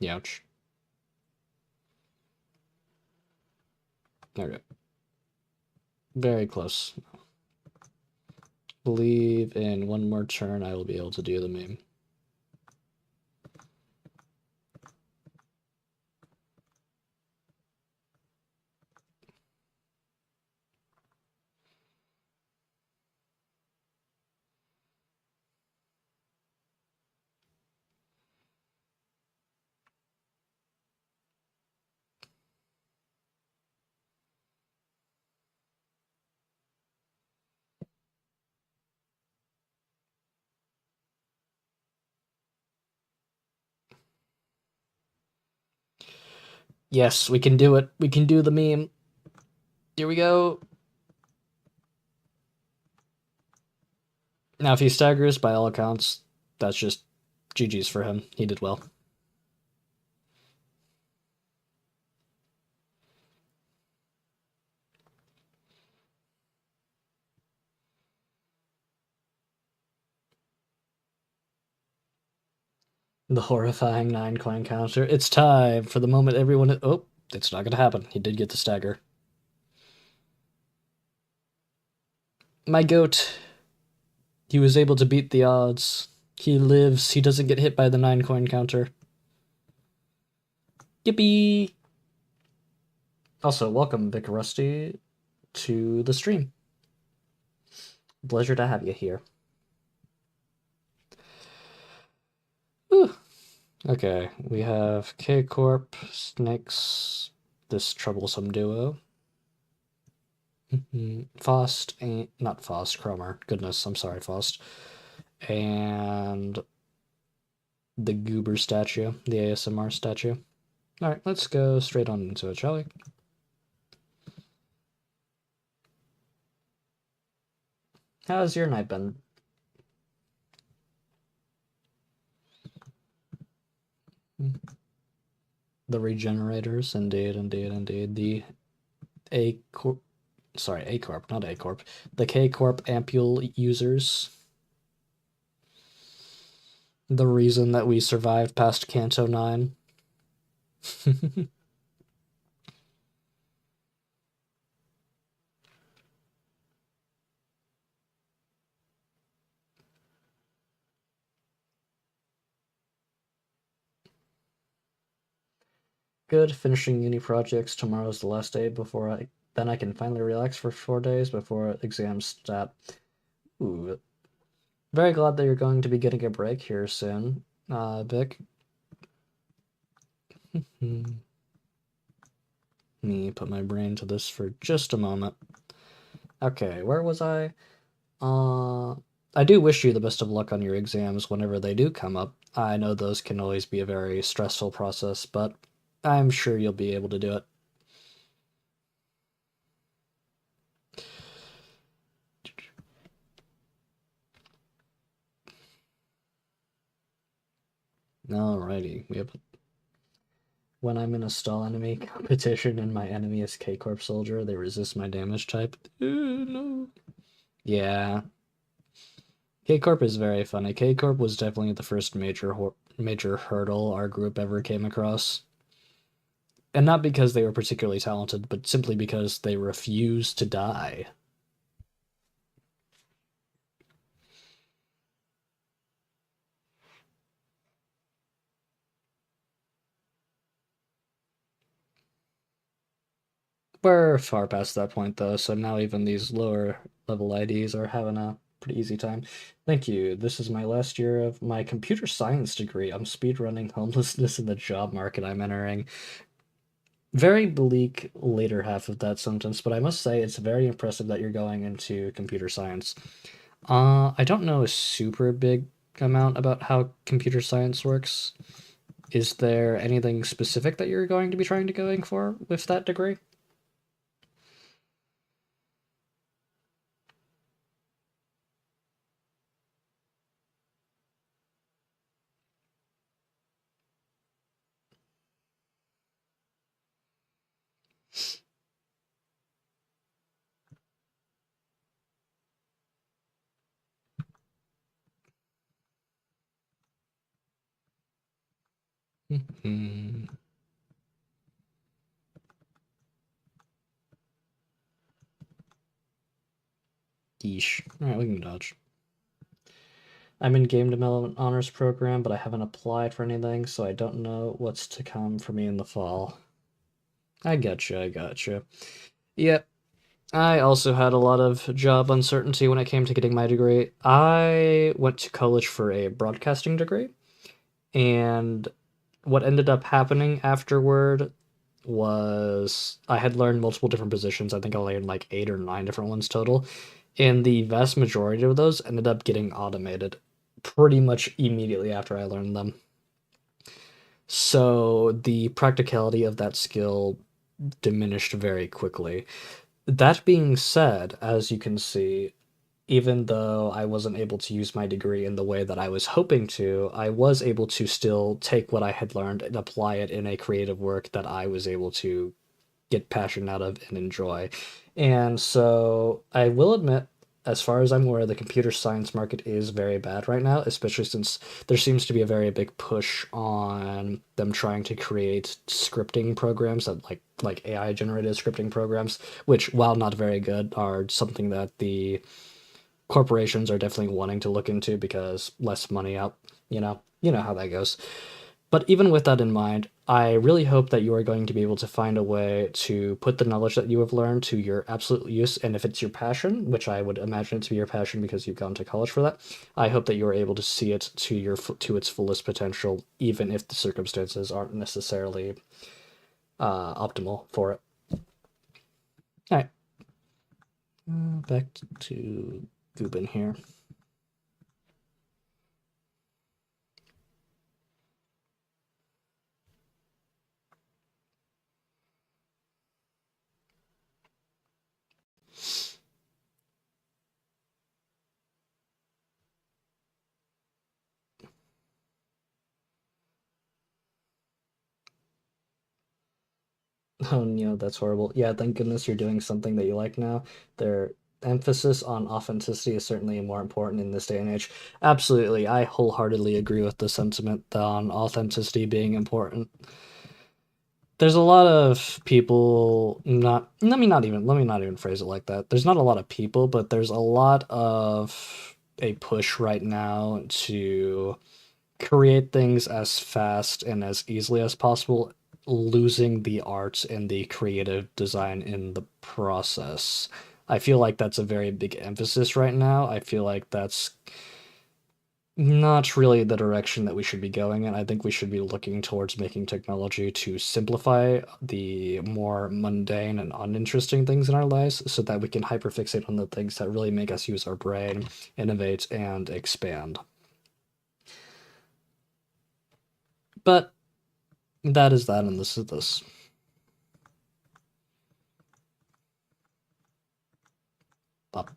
Youch. Okay. Very close. Believe in one more turn I will be able to do the meme. Yes, we can do it. We can do the meme. Here we go. Now, if he staggers, by all accounts, that's just GG's for him. He did well. The horrifying 9-coin counter. It's time for the moment everyone... Oh, it's not going to happen. He did get the stagger. My goat. He was able to beat the odds. He lives. He doesn't get hit by the 9-coin counter. Yippee! Also, welcome, Vic Rusty, to the stream. Pleasure to have you here. Whew. Okay, we have K Corp, Snakes, this troublesome duo. Faust, and not Faust, Cromer. Goodness, I'm sorry, Faust. And the Goober statue, the ASMR statue. Alright, let's go straight on into it, shall we? How's your night been? The Regenerators, indeed, indeed, indeed. The A-Corp, sorry, A-Corp, not A-Corp. The K-Corp ampule users. The reason that we survived past Canto 9. Good, finishing uni projects. Tomorrow's the last day before then I can finally relax for 4 days before exams start. Ooh. Very glad that you're going to be getting a break here soon, Vic. Me put my brain to this for just a moment. Okay, where was I? I do wish you the best of luck on your exams whenever they do come up. I know those can always be a very stressful process, but I'm sure you'll be able to do it. Alrighty, we have... When I'm in a stall enemy competition and my enemy is K-Corp soldier, they resist my damage type. No. Yeah. K-Corp is very funny. K-Corp was definitely the first major hurdle our group ever came across. And not because they were particularly talented, but simply because they refused to die. We're far past that point, though, so now even these lower level IDs are having a pretty easy time. Thank you. This is my last year of my computer science degree. I'm speedrunning homelessness in the job market I'm entering. Very bleak later half of that sentence, but I must say it's very impressive that you're going into computer science. I don't know a super big amount about how computer science works. Is there anything specific that you're going to be trying to going for with that degree? Mhm. Yeesh. Alright, we can dodge. I'm in game development honors program, but I haven't applied for anything, so I don't know what's to come for me in the fall. I gotcha, I gotcha. Yep, I also had a lot of job uncertainty when it came to getting my degree. I went to college for a broadcasting degree, and what ended up happening afterward was I had learned multiple different positions. I think I learned like 8 or 9 different ones total. And the vast majority of those ended up getting automated pretty much immediately after I learned them. So the practicality of that skill diminished very quickly. That being said, as you can see, even though I wasn't able to use my degree in the way that I was hoping to, I was able to still take what I had learned and apply it in a creative work that I was able to get passion out of and enjoy. And so I will admit, as far as I'm aware, the computer science market is very bad right now, especially since there seems to be a very big push on them trying to create scripting programs that like AI generated scripting programs, which while not very good, are something that the corporations are definitely wanting to look into because less money out, you know how that goes. But even with that in mind, I really hope that you are going to be able to find a way to put the knowledge that you have learned to your absolute use. And if it's your passion, which I would imagine it to be your passion because you've gone to college for that, I hope that you are able to see it to its fullest potential, even if the circumstances aren't necessarily optimal for it. All right, back to Gubin here. Oh, that's horrible. Yeah, thank goodness you're doing something that you like now. Their emphasis on authenticity is certainly more important in this day and age. Absolutely, I wholeheartedly agree with the sentiment on authenticity being important. There's a lot of people not let me not even phrase it like that. There's not a lot of people, but there's a lot of a push right now to create things as fast and as easily as possible, losing the art and the creative design in the process. I feel like that's a very big emphasis right now. I feel like that's not really the direction that we should be going in. I think we should be looking towards making technology to simplify the more mundane and uninteresting things in our lives so that we can hyperfixate on the things that really make us use our brain, innovate, and expand. But that is that, and this is this. Up.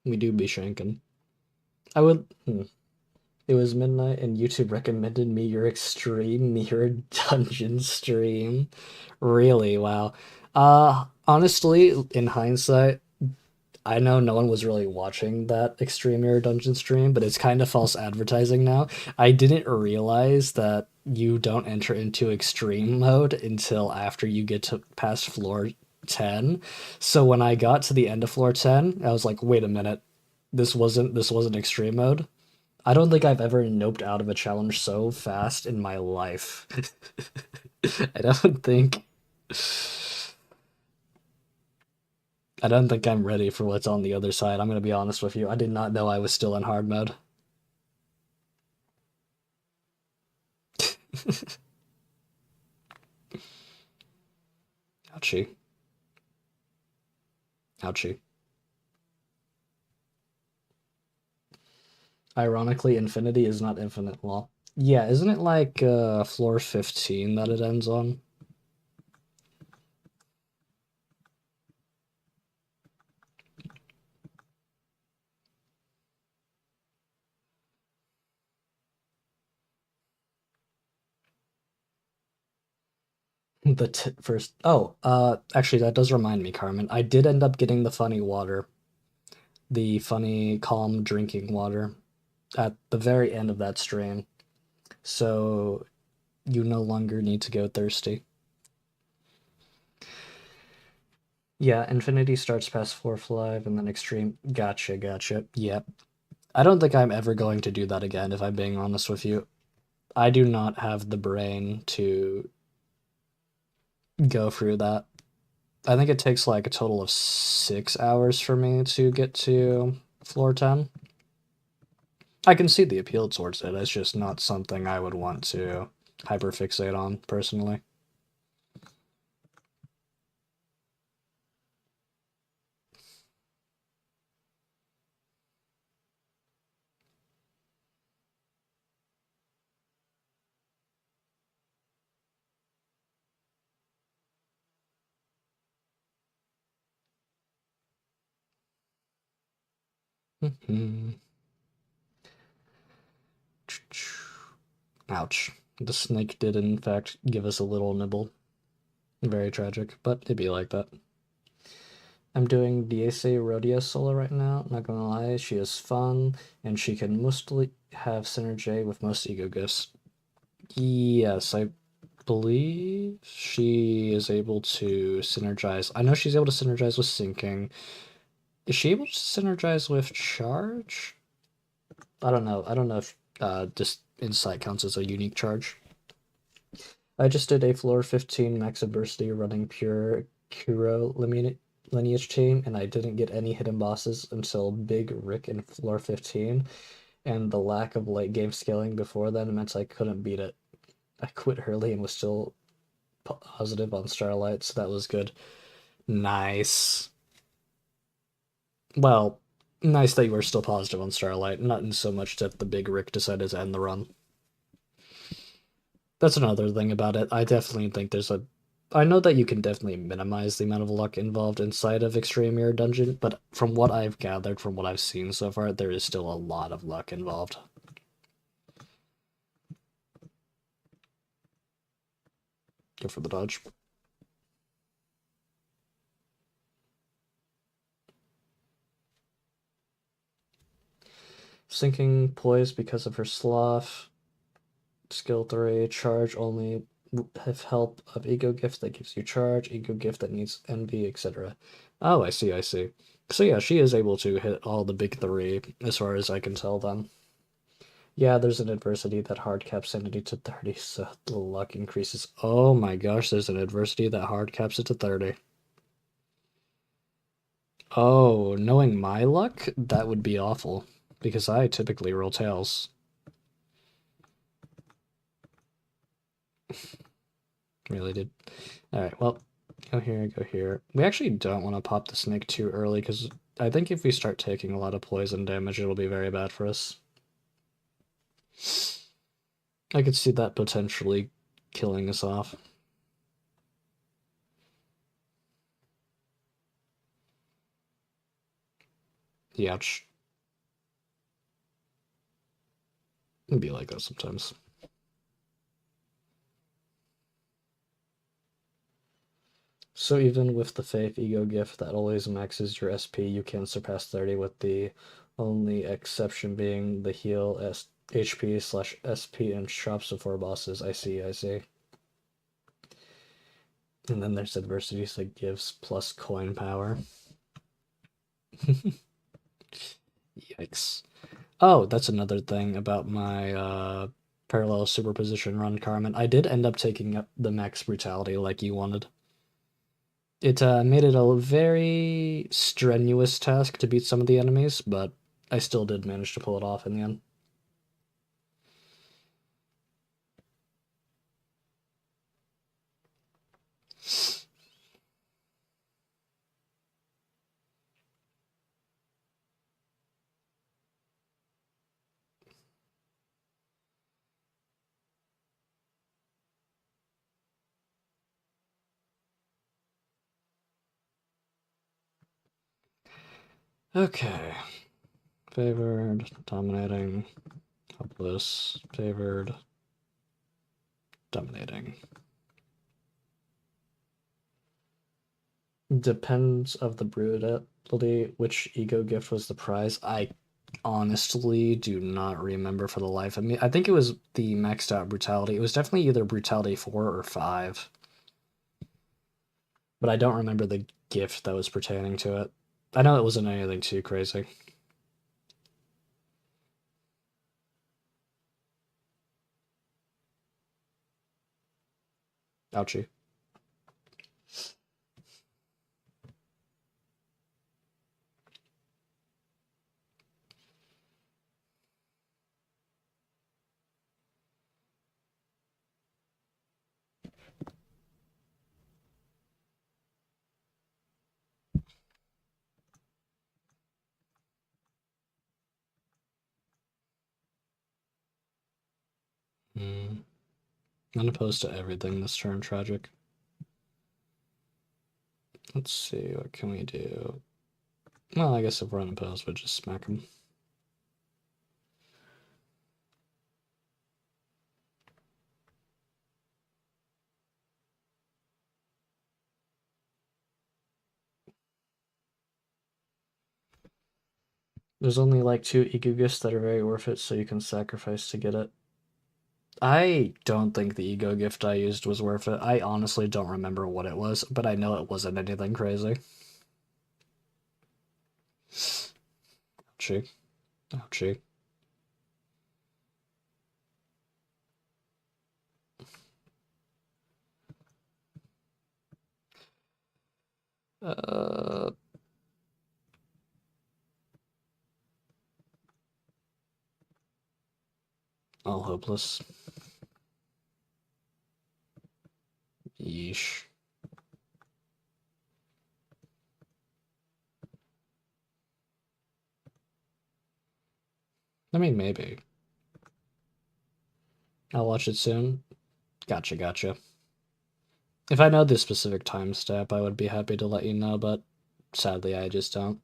We do be shanking. I would. It was midnight, and YouTube recommended me your extreme mirror dungeon stream. Really? Wow. Honestly, in hindsight, I know no one was really watching that Extreme Mirror Dungeon stream, but it's kind of false advertising now. I didn't realize that you don't enter into extreme mode until after you get to past floor 10. So when I got to the end of floor 10, I was like, "Wait a minute. This wasn't extreme mode." I don't think I've ever noped out of a challenge so fast in my life. I don't think I don't think I'm ready for what's on the other side. I'm gonna be honest with you. I did not know I was still in hard mode. Ouchie. Ouchie. Ironically, infinity is not infinite law. Yeah, isn't it like floor 15 that it ends on? The first. Oh, actually, that does remind me, Carmen. I did end up getting the funny water, the funny, calm drinking water at the very end of that stream. So you no longer need to go thirsty. Yeah, Infinity starts past 4 5 and then Extreme. Gotcha, gotcha. Yep. I don't think I'm ever going to do that again, if I'm being honest with you. I do not have the brain to go through that. I think it takes like a total of 6 hours for me to get to floor 10. I can see the appeal towards it. It's just not something I would want to hyperfixate on personally. Ouch. The snake did, in fact, give us a little nibble. Very tragic, but it'd be like that. I'm doing Diese Rodeo solo right now. Not gonna lie, she is fun, and she can mostly have synergy with most ego gifts. Yes, I believe she is able to synergize. I know she's able to synergize with sinking. Is she able to synergize with charge? I don't know. I don't know if just insight counts as a unique charge. I just did a floor 15 max adversity running pure Kuro lineage team, and I didn't get any hidden bosses until Big Rick in floor 15, and the lack of late game scaling before then meant I couldn't beat it. I quit early and was still positive on Starlight, so that was good. Nice. Well, nice that you were still positive on Starlight, not in so much that the Big Rick decided to end the run. That's another thing about it. I definitely think there's a. I know that you can definitely minimize the amount of luck involved inside of Extreme Mirror Dungeon, but from what I've gathered, from what I've seen so far, there is still a lot of luck involved. Go for the dodge. Sinking poise because of her sloth. Skill 3, charge only have help of ego gift that gives you charge, ego gift that needs envy, etc. Oh, I see, I see. So yeah, she is able to hit all the big three, as far as I can tell then. Yeah, there's an adversity that hard caps sanity to 30, so the luck increases. Oh my gosh, there's an adversity that hard caps it to 30. Oh, knowing my luck, that would be awful, because I typically roll tails. Really did. Alright, well, go here, go here. We actually don't want to pop the snake too early, because I think if we start taking a lot of poison damage, it'll be very bad for us. I could see that potentially killing us off. Ouch. It'd be like that sometimes. So even with the Faith Ego gift that always maxes your SP, you can surpass 30 with the only exception being the heal HP slash SP and shops before bosses. I see, I see. And then there's adversities that gives plus coin power. Yikes. Oh, that's another thing about my parallel superposition run, Carmen. I did end up taking up the max brutality like you wanted. It made it a very strenuous task to beat some of the enemies, but I still did manage to pull it off in the end. Okay. Favored, dominating, helpless, favored, dominating. Depends of the brutality, which ego gift was the prize. I honestly do not remember for the life of me. I think it was the maxed out brutality. It was definitely either brutality 4 or 5, but I don't remember the gift that was pertaining to it. I know it wasn't anything too crazy. Ouchie. Hmm. Unopposed to everything this turn, tragic. Let's see, what can we do? Well, I guess if we're unopposed, we'll just smack him. There's only like 2 ego gifts that are very worth it, so you can sacrifice to get it. I don't think the ego gift I used was worth it. I honestly don't remember what it was, but I know it wasn't anything crazy. Ouchie. Ouchie. Uh, all hopeless. Yeesh. I mean, maybe. I'll watch it soon. Gotcha, gotcha. If I know the specific timestamp, I would be happy to let you know, but sadly, I just don't.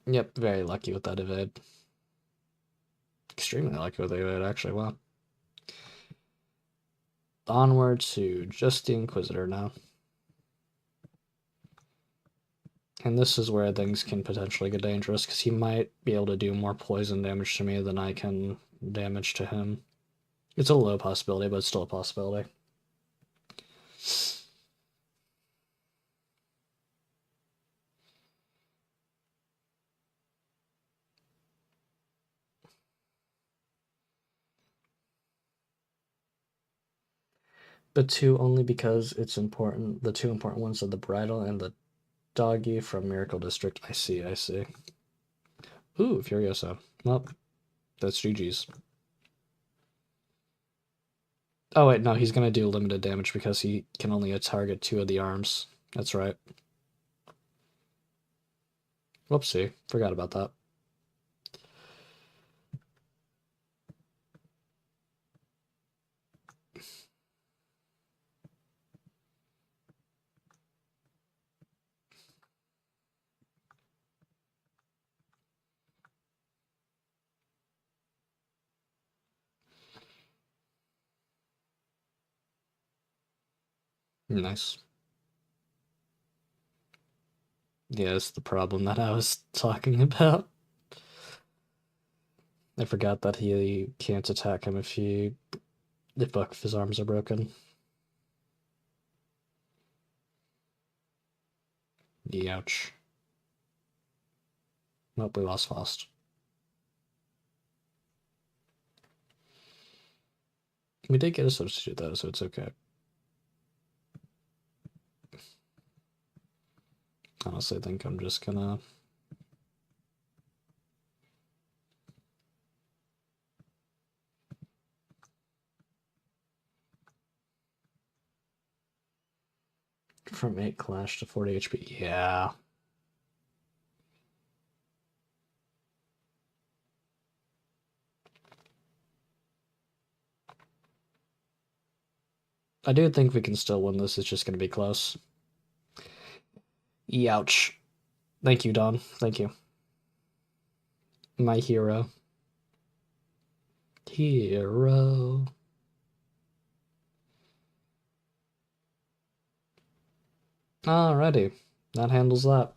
Yep, very lucky with that evade. Extremely lucky with the evade, actually. Wow. Onward to just the Inquisitor now. And this is where things can potentially get dangerous, because he might be able to do more poison damage to me than I can damage to him. It's a low possibility, but it's still a possibility. But 2 only because it's important. The 2 important ones are the bridle and the doggy from Miracle District. I see, I see. Ooh, Furiosa. Well, that's GG's. Oh wait, no, he's gonna do limited damage because he can only target 2 of the arms. That's right. Whoopsie, forgot about that. Nice. Yeah, it's the problem that I was talking about. I forgot that he can't attack him if both of his arms are broken. Ouch. Nope, we lost fast. We did get a substitute though, so it's okay. Honestly, I think I'm just gonna from 8 clash to 40 HP. Yeah. I do think we can still win this. It's just gonna be close. Ouch. Thank you, Don. Thank you. My hero. Hero. Alrighty, that handles that.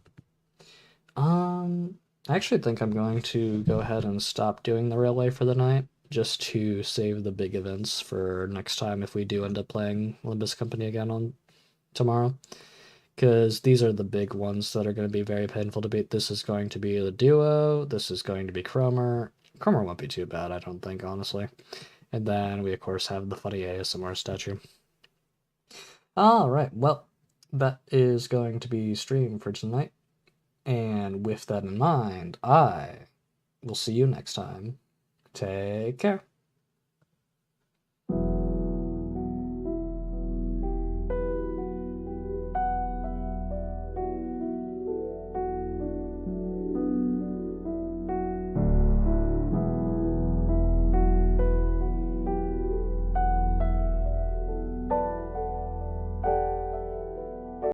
I actually think I'm going to go ahead and stop doing the railway for the night, just to save the big events for next time if we do end up playing Limbus Company again on tomorrow. Because these are the big ones that are going to be very painful to beat. This is going to be the duo, this is going to be Cromer. Cromer won't be too bad, I don't think, honestly. And then we, of course, have the funny ASMR statue. Alright, well, that is going to be stream for tonight. And with that in mind, I will see you next time. Take care.